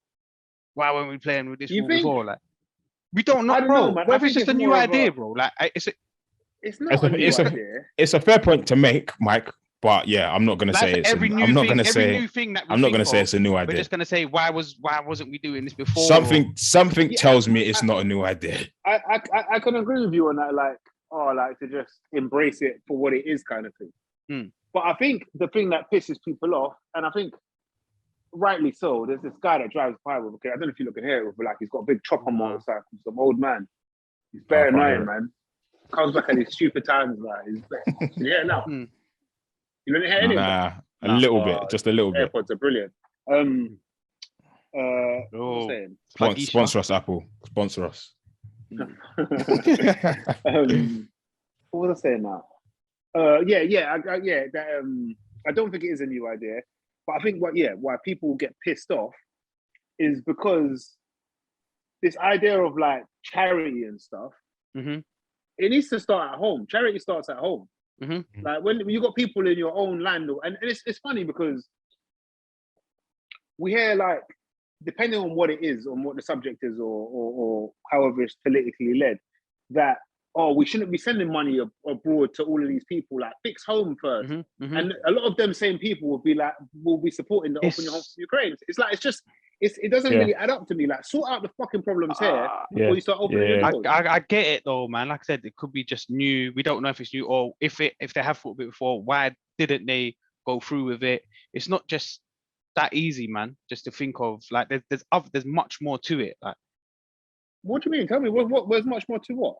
Why weren't we playing with this rule before? Like, we don't know, bro. What if it's just a new idea, bro? Like, it's not a new idea. It's a fair point to make, Mike. But yeah, I'm not gonna say it's. I'm not gonna say it's a new idea. We're just gonna say why wasn't we doing this before? Something tells me it's not a new idea. I can agree with you on that. Like to just embrace it for what it is, kind of thing. But I think the thing that pisses people off, and I think rightly so, there's this guy that drives by with, I don't know if you look at here, but like he's got a big chopper motorcycle, some old man. He's very annoying, man. Comes back at these stupid times, like he's You don't hear any of that? A little bit, just a little bit. AirPods are brilliant. What was I saying? Sponsor us, Apple. Sponsor us. What was I saying now? I don't think it is a new idea, but I think why people get pissed off is because this idea of like charity and stuff, it needs to start at home. Charity starts at home. Like when you got people in your own land, and it's funny because we hear like, depending on what it is, on what the subject is, or however it's politically led, that we shouldn't be sending money abroad to all of these people. Like, fix home first. And a lot of them same people will be supporting the open your home for Ukraine. It's like it doesn't really add up to me. Like, sort out the fucking problems here before you start opening your doors. I get it though, man. Like I said, it could be just new. We don't know if it's new, or if they have thought of it before, why didn't they go through with it? It's not just that easy, man. Just to think of, like, there's much more to it. Like, what do you mean? Tell me, where's much more to what?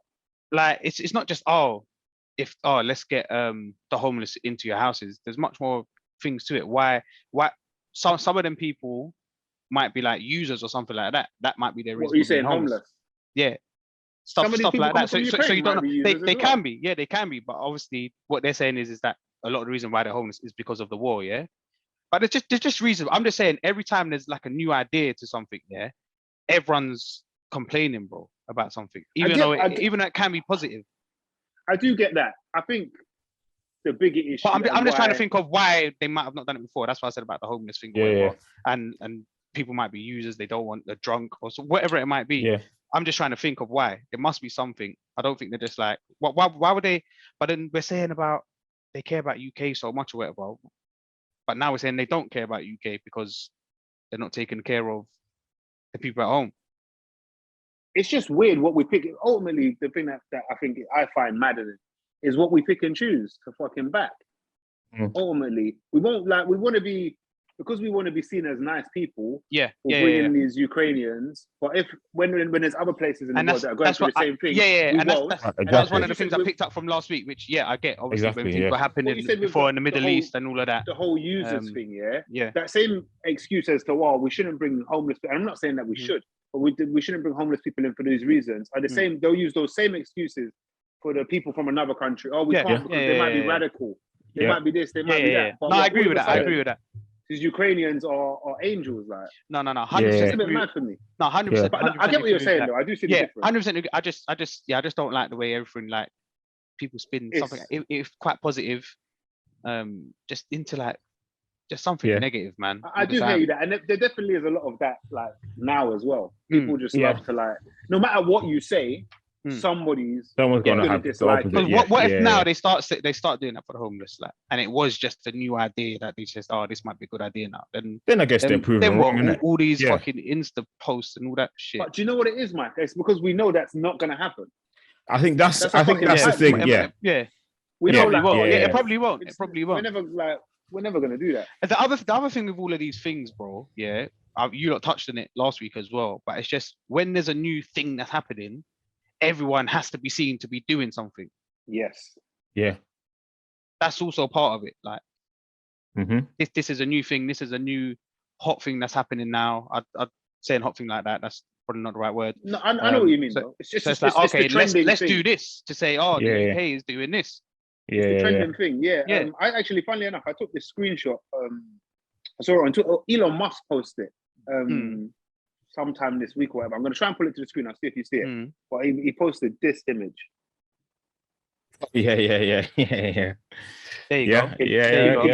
Like, it's not just let's get the homeless into your houses. There's much more things to it. Why some of them people might be like users or something like that. That might be their reason. What are you saying, homeless? Yeah, stuff like that. So you don't know. They can be, they can be. But obviously, what they're saying is that a lot of the reason why they're homeless is because of the war. Yeah, but there's just reasons. I'm just saying, every time there's like a new idea to something, everyone's complaining, bro, about something, even though it can be positive. I do get that. I think the bigger issue. But I'm just trying to think of why they might have not done it before. That's what I said about the homeless thing. And people might be users. They don't want, they're drunk or whatever it might be. Yeah. I'm just trying to think of why. There must be something. I don't think they're just like, why would they? But then we're saying about they care about UK so much or whatever. But now we're saying they don't care about UK because they're not taking care of the people at home. It's just weird what we pick. Ultimately, the thing that I think I find maddening is what we pick and choose to fucking back. Ultimately, we want to be, because we want to be seen as nice people. We'll bring in these Ukrainians. But when there's other places in the world that are going through the same thing, that's one of the things I picked up from last week. Which I get, obviously, when things were happening before in the Middle East and all of that. The whole users thing, that same excuse as to we shouldn't bring homeless people. And I'm not saying that we should, but we shouldn't bring homeless people in for those reasons. Are the same? They'll use those same excuses for the people from another country. We can't because they might be radical. They might be this. They might be that. But I agree with that. These Ukrainians are angels, like. No, 100%. It's a bit mad for me. No, 100%. But I get what you're saying, though. I do see the difference. 100%. I just don't like the way everything, like, people spin something. If quite positive, just into like just something negative, man. I do hear you that, and there definitely is a lot of that, like, now as well. People just love to, like, no matter what you say, someone's gonna have dislike it. What if now they start doing that for the homeless, like, and it was just a new idea that they just, this might be a good idea now. Then I guess they're proving wrong. All these fucking Insta posts and all that shit. But do you know what it is, Mike? It's because we know that's not gonna happen. I think that's the thing. We know it probably won't. It probably won't. We're never gonna do that. And the other thing with all of these things, bro. You lot touched on it last week as well. But it's just when there's a new thing that's happening, everyone has to be seen to be doing something. Yes. Yeah. That's also part of it. Like, this is a new thing. This is a new hot thing that's happening now. I'd saying hot thing like that. That's probably not the right word. No, I know what you mean. Though. It's just like, okay, let's do this to say, hey, he's doing this. It's the trending thing. Yeah. I actually, funnily enough, I took this screenshot. I saw it on Twitter. Elon Musk posted it. Sometime this week or whatever. I'm going to try and pull it to the screen. I'll see if you see it. But he posted this image. Yeah. There you go.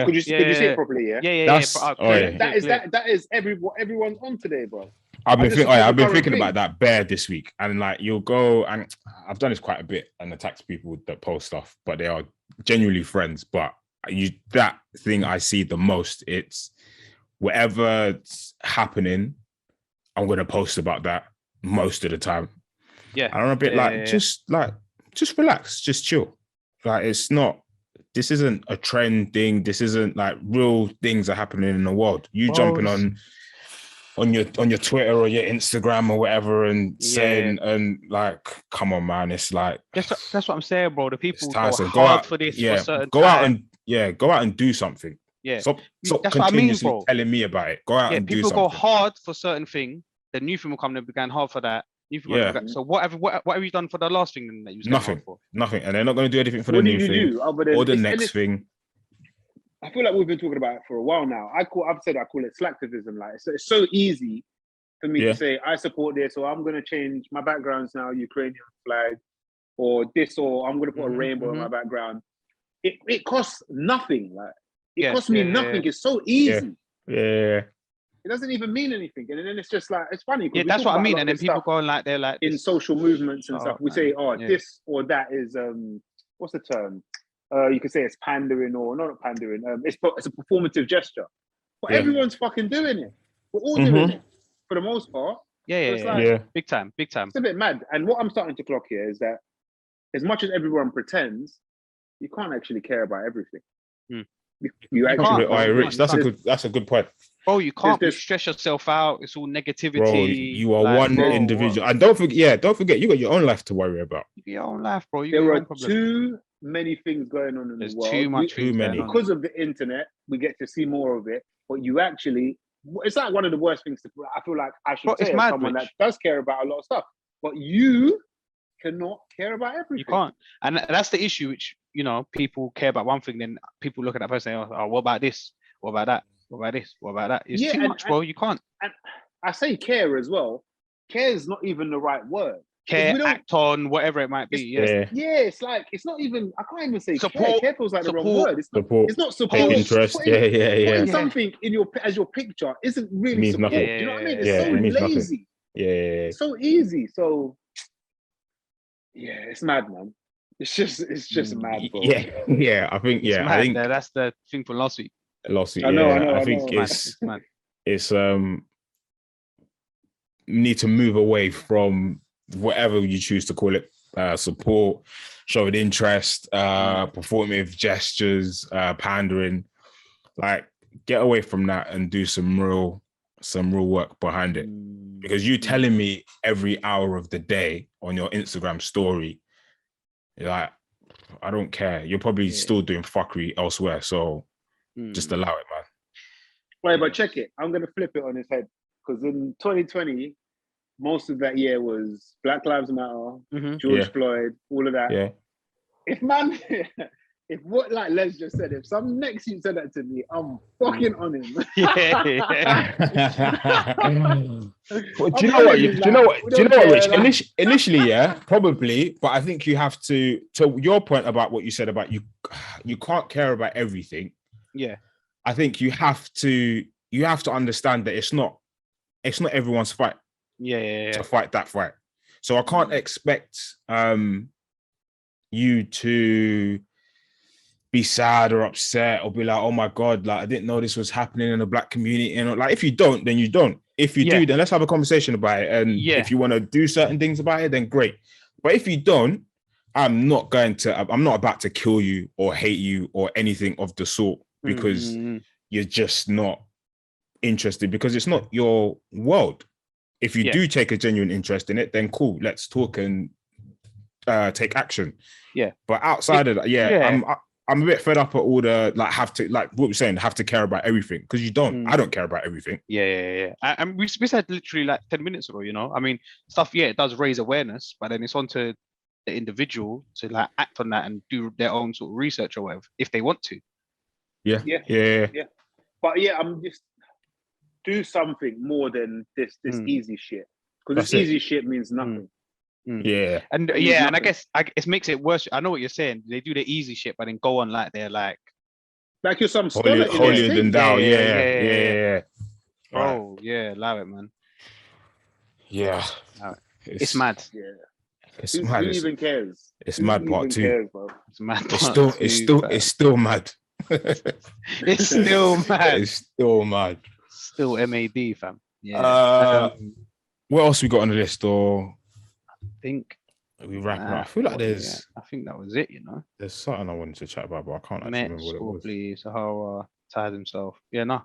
Could you see it properly? That is what everyone's on today, bro. I've been thinking about that bear this week, and like you'll go, and I've done this quite a bit and attacked people that post stuff, but they are genuinely friends. But that thing I see the most, it's whatever's happening, I'm going to post about that most of the time. Yeah. And I'm a bit just relax, just chill. Like, this isn't a trend thing. This isn't like real things are happening in the world. You jumping on your Twitter or your Instagram or whatever and saying, and like, come on, man. It's like, that's what I'm saying, bro. The people go hard for this for a certain go time. out and go out and do something. Yeah, stop that's continuously what I mean, bro. telling me about it. Go out and do something. People go hard for certain thing. The new film will come and began hard for that. New film so what have you done for the last thing that you was nothing for? Nothing, and they're not going to do anything for the new thing or the next thing. I feel like we've been talking about it for a while now. I call it slacktivism. Like it's so easy for me to say I support this, or I'm going to change my background's now Ukrainian flag, or this, or I'm going to put a rainbow in my background. It costs nothing. Like it costs me nothing. It's so easy. Yeah. It doesn't even mean anything, and then it's just like it's funny. Yeah, that's what I mean. And then people going like they're like in social movements and stuff. We say, this or that is what's the term? You could say it's pandering or not pandering. It's a performative gesture, but everyone's fucking doing it. We're all doing it for the most part. Big time. It's a bit mad. And what I'm starting to clock here is that as much as everyone pretends, you can't actually care about everything. You actually Rich. That's a good point. Bro, you can't stress yourself out. It's all negativity. Bro, you are one individual. And don't forget, you got your own life to worry about. Your own life, bro. There are too many things going on in the world. Too many. Because of the internet, we get to see more of it. But you actually, it's like one of the worst things I feel like I should say as someone that does care about a lot of stuff. But you cannot care about everything. You can't. And that's the issue, which, people care about one thing, then people look at that person and say, oh, what about this? What about that? What about this? What about that? It's too much, bro. You can't. And I say care as well. Care is not even the right word. Care, act on, whatever it might be. Yeah, it's like, it's not even, I can't even say support. Care. Care feels like the wrong word. It's not support. Take interest. Putting something in as your picture isn't really support. Nothing. Do you know what I mean? It's so lazy. Yeah. It's so easy. So, it's mad, man. It's just mad, bro. Yeah. I think that's the thing for last week. I know. I think it's need to move away from whatever you choose to call it, support, showing interest, performative gestures, pandering. Like, get away from that and do some real work behind it. Because you telling me every hour of the day on your Instagram story, you're like, I don't care. You're probably still doing fuckery elsewhere. So just allow it, man. Wait, but check it. I'm going to flip it on his head. Because in 2020, most of that year was Black Lives Matter, George Floyd, all of that. Yeah. If what like Les just said, if some next you said that to me, I'm fucking on him. Well, do you know what, Rich? Initially, probably, but I think you have to your point about what you said about you can't care about everything. Yeah. I think you have to understand that it's not everyone's fight. To fight that fight. So I can't expect you to be sad or upset or be like, oh my God, like I didn't know this was happening in the Black community. And like, if you don't, then you don't. If you do, then let's have a conversation about it. And if you want to do certain things about it, then great. But if you don't, I'm not about to kill you or hate you or anything of the sort because you're just not interested, because it's not your world. If you do take a genuine interest in it, then cool, let's talk and take action. Yeah. But outside of that, I'm a bit fed up at all the what we're saying, have to care about everything, because you don't. I don't care about everything. Yeah. And we said literally like 10 minutes ago, I mean, stuff, it does raise awareness, but then it's on to the individual to like act on that and do their own sort of research or whatever, if they want to. Yeah. But I'm just do something more than this easy shit, because this easy shit means nothing. Yeah. And and I guess it makes it worse. I know what you're saying. They do the easy shit, but then go on like they're like you're some scholar holier than thou. Yeah. Oh, allow it, man. Yeah. It's mad. Yeah. It's mad. Who even cares? It's mad part two. Cares, bro? It's mad. It's still mad. It's still mad. It's still mad. Still MAD, fam. Yeah. What else we got on the list? Or I think we wrap it up. I feel like there's. I think that was it. There's something I wanted to chat about, but I can't actually remember what it was. Please, Sahara tied himself. Yeah, no.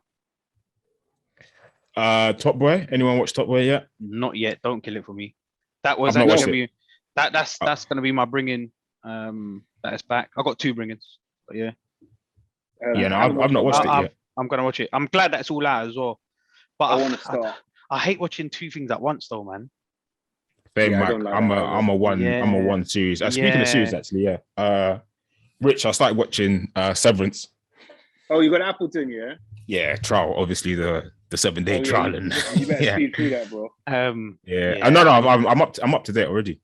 Top Boy. Anyone watch Top Boy yet? Not yet. Don't kill it for me. That was actually gonna be that's gonna be my bringing. That is back. I got two bringings, but yeah. I've not watched it yet. I'm gonna watch it. I'm glad that's all out as well. But I want to start. I hate watching two things at once, though, man. Same, Mike. I'm a one series. Speaking of series, actually, Rich, I started watching Severance. Oh, you got Apple thing, yeah? Yeah, trial. Obviously, the 7-day trial, and you better speed through that, bro. I'm up to date already.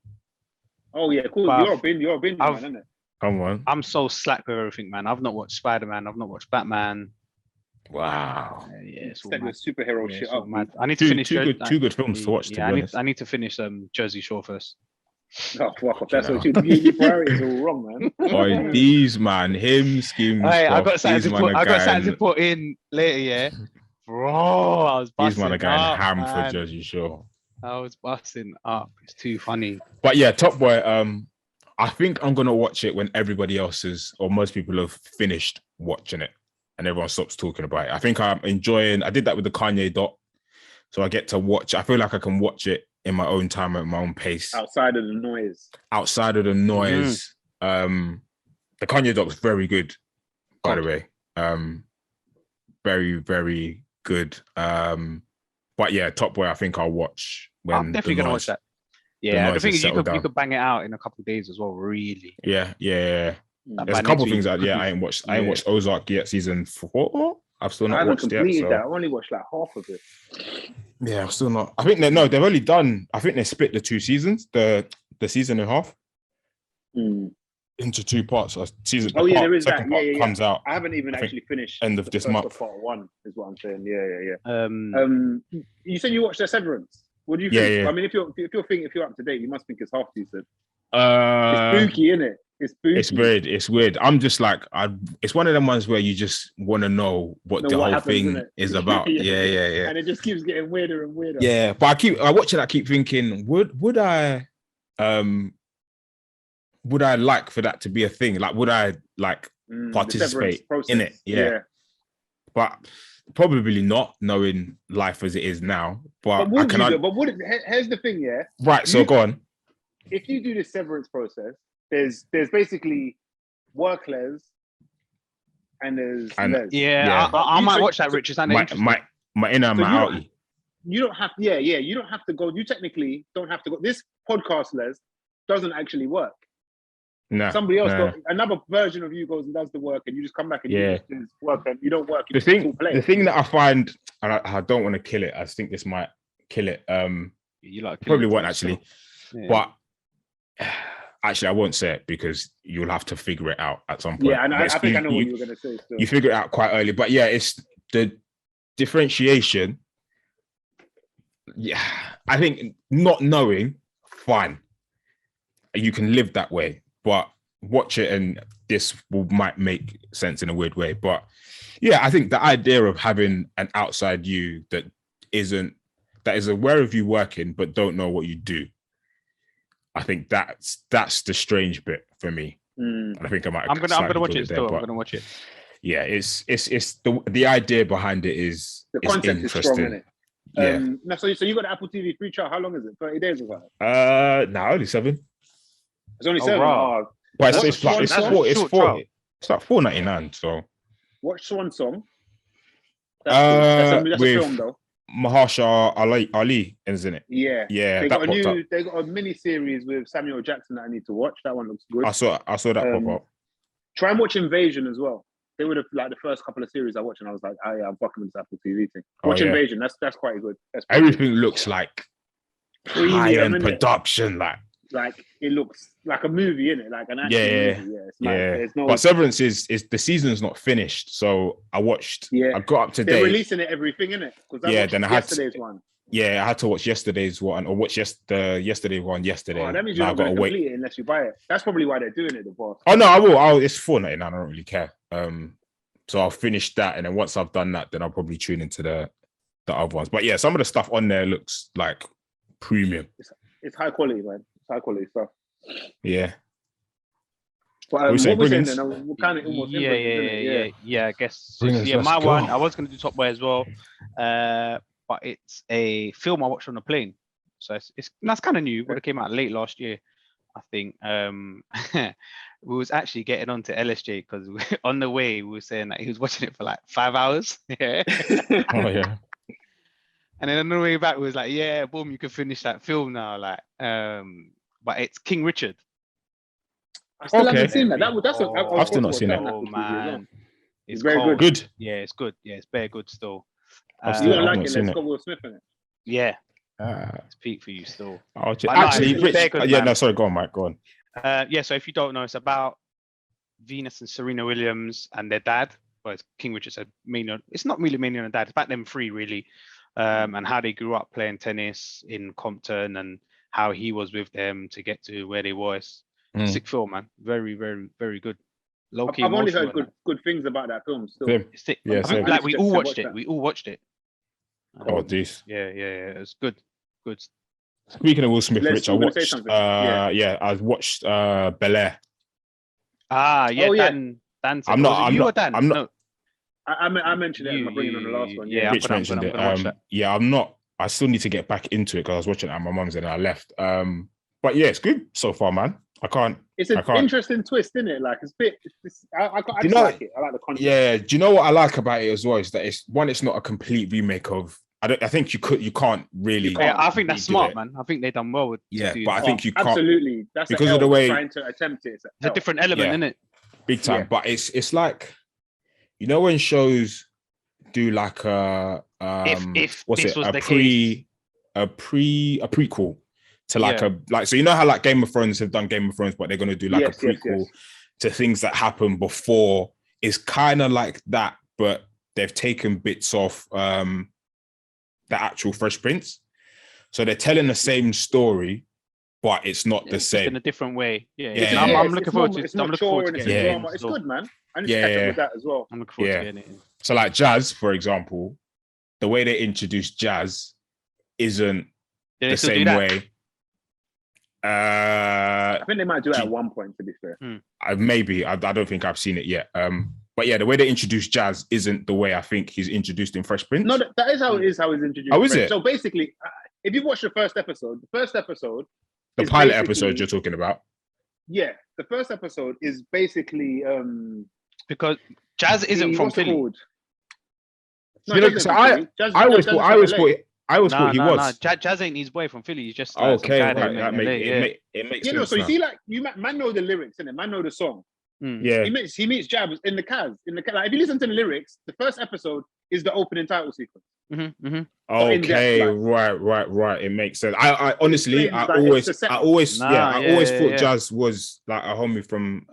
Oh yeah, cool. You're a binge man, isn't it? Come on. I'm so slack with everything, man. I've not watched Spider-Man. I've not watched Batman. Wow. It's all superhero shit up, man. I need to finish two good films to watch. I need to finish Jersey Shore first. Oh, fuck off. That's what your priorities are all wrong, man. Boy, these man, him schemes. Hey, I got something to put in later, yeah. Bro, I was busting. These man are going ham for Jersey Shore. I was busting up. It's too funny. But yeah, Top Boy. I think I'm gonna watch it when everybody else or most people have finished watching it, and everyone stops talking about it. I think I'm enjoying. I did that with the Kanye doc, so I get to watch. I feel like I can watch it in my own time at my own pace. Outside of the noise. The Kanye doc's very good, by the way. Very, very good. But yeah, Top Boy, I think I'll watch when I'm definitely gonna watch that. Yeah, the thing is, you could bang it out in a couple of days as well. Really. Yeah. There's a couple of things that I ain't watched. I ain't watched Ozark yet. Season 4. I've still not watched it. That. I've only watched like half of it. Yeah, I'm still not. I think they've only done. I think they split the 2 seasons, the season and a half, into 2 parts. Season. There is that. Yeah. Comes out. I haven't even actually finished. End of this month. Part 1 is what I'm saying. Yeah. You said you watched the Severance. What do you think? Yeah. I mean, if you're up to date, you must think it's half decent. It's spooky, isn't it? It's spooky. It's weird. I'm just like, it's one of them ones where you just want to know what the whole thing is about. Yeah. And it just keeps getting weirder and weirder. Yeah, but I watch it. I keep thinking, would I like for that to be a thing? Like, would I like participate in it? Yeah. But probably not, knowing life as it is now. But here's the thing, yeah. Right. So go on. If you do the severance process, there's basically work les and there's les. Yeah. I might watch that, Richard. My inner and my outie. You don't have. You don't have to go. You technically don't have to go. This podcast les doesn't actually work. No, somebody else another version of you goes and does the work, and you just come back and you just work, and you don't work. The thing that I find, and I don't want to kill it. I think this might kill it. You like probably won't actually, but actually I won't say it because you'll have to figure it out at some point. Yeah, and I think I know what you were going to say. So. You figure it out quite early, but yeah, it's the differentiation. Yeah, I think not knowing, fine, you can live that way. But watch it and this might make sense in a weird way. But yeah, I think the idea of having an outside you that is aware of you working but don't know what you do, I think that's the strange bit for me. And I think I'm gonna watch it still. I'm gonna watch it. Yeah, it's the idea behind it is the concept interesting. Is strong, isn't it? So you got the Apple TV free trial. How long is it? 30 days or something? No, only 7. It's only 7. Wow. But it's like $4.99. So watch Swan Song. That's a film though. Mahershala Ali, isn't it? Yeah. They got a mini series with Samuel Jackson that I need to watch. That one looks good. I saw that pop up. Try and watch Invasion as well. They would have like the first couple of series I watched, and I was like, I'm fucking with this Apple TV thing. Watch Invasion. That's quite good. Everything looks like high-end production, like it looks like a movie, innit? Like an action movie. But Severance is the season's not finished, so I watched. I got up to date. They're releasing it everything, innit? Then I had yesterday's one. Yeah, I had to watch yesterday's one or watch yesterday's one yesterday. Oh, that means you're not going to complete it unless you buy it. That's probably why they're doing it, the boss. Oh no, I will. It's $4.99. I don't really care. So I'll finish that, and then once I've done that, then I'll probably tune into the other ones. But yeah, some of the stuff on there looks like premium. It's high quality, man. High quality stuff. Yeah. But what we're saying then, we're kind of almost I guess. My one, I was going to do Top Boy as well, but it's a film I watched on a plane. So that's kind of new. But it came out late last year, I think. we was actually getting on to LSJ because on the way we were saying that he was watching it for like 5 hours. Yeah. Oh yeah. And then on the way back, we was like, yeah, boom, you can finish that film now. Like, but it's King Richard. I still haven't seen that. I've still not seen it. Oh man, it's very good. Yeah, it's good. Yeah, it's very good still. You don't like it? Let's go Will Smith in it. Yeah, it's peak for you still. Actually, Rich. No, sorry, go on, Mike. Go on. Yeah, so if you don't know, it's about Venus and Serena Williams and their dad. Well, it's King Richard said it's not really mainly on the dad. It's about them three really, and how they grew up playing tennis in Compton and how he was with them to get to where they was. Sick film, man. Very, very, very good. I've only heard good things about that film. Still, yeah, like we all watched it. We all watched it. Oh, this. Yeah, it's good. Good. Speaking of Will Smith, Rich, I watched. I watched Bel Air. Dan. I'm not. I mentioned it. I'm bringing on the last one. Yeah, Rich mentioned it. Yeah, I'm not. I still need to get back into it because I was watching it at my mum's and I left. But yeah, it's good so far, man. It's an interesting twist, isn't it? Like it's a bit. I just like it. I like the concept. Yeah. Do you know what I like about it as well? Is that it's not a complete remake of. I think you can't really. Yeah, I think that's smart, man. I think they've done well with. But I think you can't. Absolutely, that's because of the way trying to attempt it. It's a different element, isn't it? Big time, but it's like, you know, when shows do like a prequel to like so you know how like Game of Thrones have done Game of Thrones, but they're gonna do like a prequel to things that happened before. It's kind of like that, but they've taken bits off the actual Fresh Prince, so they're telling the same story. But it's not the same. In a different way. I'm looking forward to it. I'm looking forward to getting it. It's good, man. I need to catch up with that as well. I'm looking forward to getting it in. So like Jazz, for example, the way they introduce Jazz isn't the same way. I think they might do it at one point, to be fair. Maybe. I don't think I've seen it yet. But yeah, the way they introduce Jazz isn't the way I think he's introduced in Fresh Prince. No, that is how it is, how he's introduced. Oh, is it? So basically, if you watch the first episode, the pilot episode you're talking about. Yeah, the first episode is basically because Jazz isn't from Philly. I always thought he was. Jazz ain't his boy from Philly. He's just it makes sense. So you see, like man know the lyrics, innit? Man know the song. Yeah, he meets Jazz in the Cavs. Like, if you listen to the lyrics, the first episode is the opening title sequence. Okay, right. It makes sense. I honestly, I always thought Jazz was like a homie from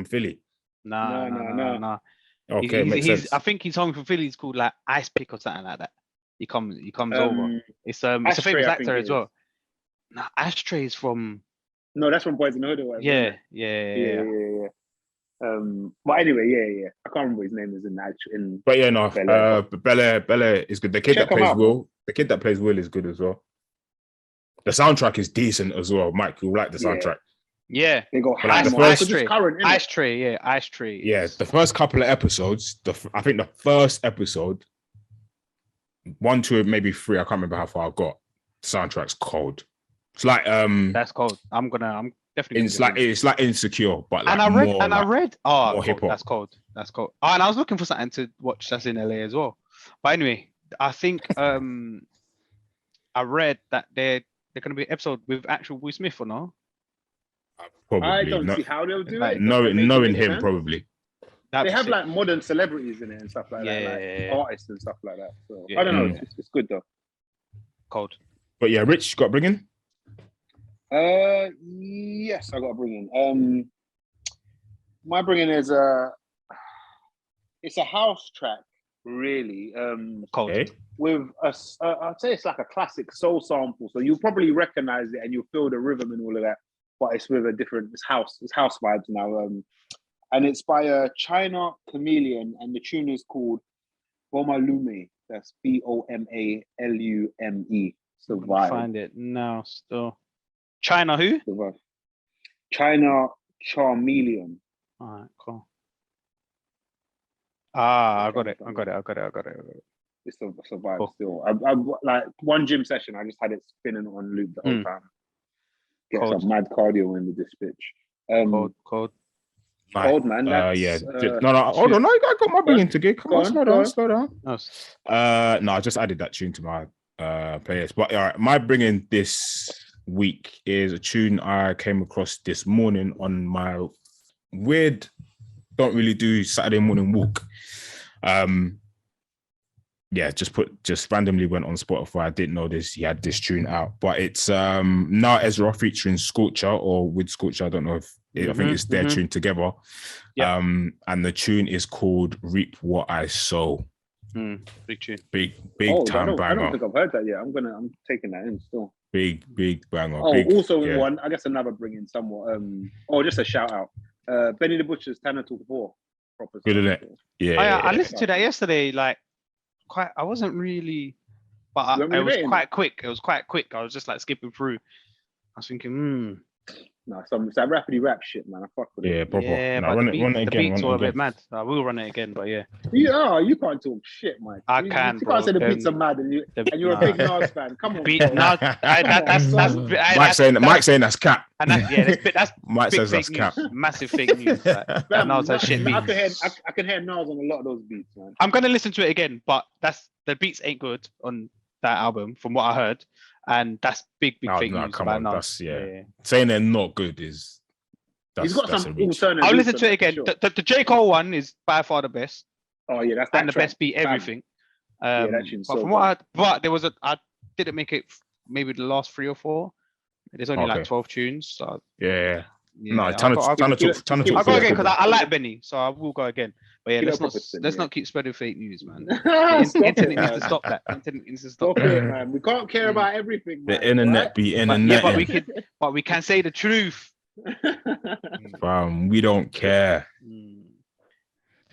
Philly. No. Okay, makes sense. I think his homie from Philly is called like Ice Pick or something like that. He comes over. It's a famous actor as well. No, Ashtray is from. No, that's from Boys in the Hood or whatever. Yeah. But anyway, I can't remember his name is in. But yeah, no. Bel Air is good. The kid that plays Will is good as well. The soundtrack is decent as well. Mike, you like the soundtrack? Yeah. They go Ice Tray. Yeah, the first couple of episodes. I think the first episode, 1, 2, maybe 3. I can't remember how far I got. The soundtrack's cold. It's like that's cold. I'm definitely. It's like Insecure, but like I read. More hip hop. That's cold. Oh, and I was looking for something to watch that's in LA as well. But anyway, I think I read that they're going to be an episode with actual Will Smith or no? Probably. I don't see how they'll do it. Knowing him, probably. They have like modern celebrities in it and stuff like that, like artists and stuff like that. So I don't know. It's good though. Cold. But yeah, Rich, got to bring in. Yes, I got to bring in. My bringing is it's a house track, really. Cold. With I'd say it's like a classic soul sample, so you'll probably recognize it and you'll feel the rhythm and all of that. But it's with a different, it's house vibes now. And it's by China Chameleon, and the tune is called Bomalume. That's Bomalume. Survive. Find it now. Still, China who? Survive. China Chameleon. All right, cool. I got it. It's a vibe cool. Still. I like one gym session. I just had it spinning on loop the whole time. Get some mad cardio in with this bitch. Cold. Old man. That's, no. Hold on. No, I got my bringing to gig. Come on, slow down. Nice. No, I just added that tune to my playlist. But all right, my bringing this week is a tune I came across this morning on my weird, don't really do Saturday morning walk. Just randomly went on Spotify. I didn't know he had this tune out, but it's Now Ezra featuring Scorcher or with Scorcher. I don't know if I think it's their tune together. Yep. And the tune is called Reap What I Sow. Big tune. Big time banger. I don't think I've heard that yet. I'm taking that in still. Big banger. One, I guess another bringing somewhat. Just a shout out. Benny the Butcher's Tanner Talk 4. Proper. Good, isn't it? Yeah. I listened to that yesterday. Like, I wasn't really, but it was quite quick. It was quite quick. I was just like skipping through. I was thinking, No, it's that rappity rap shit, man. I fuck with it. Yeah, proper. Yeah, no, but the beats were a bit mad. I will run it again, but yeah. You can't talk shit, Mike. You can't say the beats are mad and you're a big Nas fan. Come on. Mike's saying that's cap. And that's Mike says that's news. cap. Massive fake news. Nas has shit beats. I can hear Nas on a lot of those beats, man. I'm gonna listen to it again, but the beats ain't good on that album, from what I heard. And that's big fake news. Come on, that's saying they're not good is. He's got some alternative. I'll listen to it again. Sure. The J. Cole one is by far the best. Oh yeah, that's and the best beat everything. But from what I didn't make it. Maybe the last 3 or 4. There's only like 12 tunes. So yeah. No, I'll go again because I like Benny, so I will go again. But yeah, let's not keep spreading fake news, man. The internet needs to stop that. Internet needs to stop it, man. We can't care about everything. Man, the internet be internet. But we can say the truth. We don't care.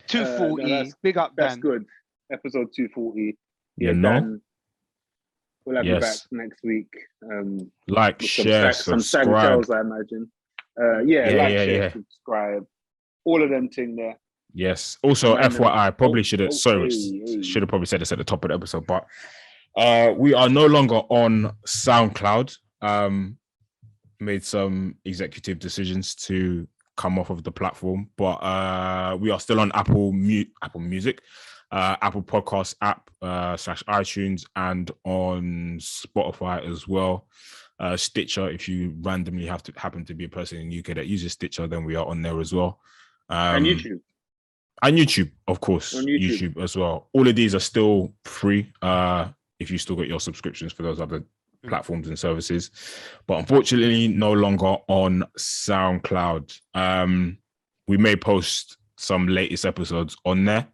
240, big up, Dan. That's good. Episode 240. Dan. We'll have you back next week. Share, subscribe. I imagine. Share, subscribe. All of them thing there. Yes. Also, FYI, probably should have probably said this at the top of the episode, but we are no longer on SoundCloud. Made some executive decisions to come off of the platform, but we are still on Apple Music, Apple Podcast app /iTunes, and on Spotify as well. Stitcher, if you randomly happen to be a person in the UK that uses Stitcher, then we are on there as well. And YouTube. And YouTube, of course. On YouTube as well. All of these are still free if you still got your subscriptions for those other platforms and services. But unfortunately, no longer on SoundCloud. We may post some latest episodes on there.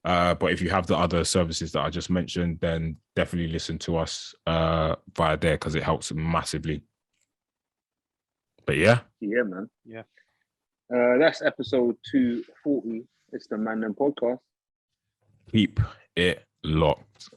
But if you have the other services that I just mentioned, then definitely listen to us via there because it helps massively. But yeah, man. Yeah. That's episode 240. It's the Mandem Podcast. Keep it locked.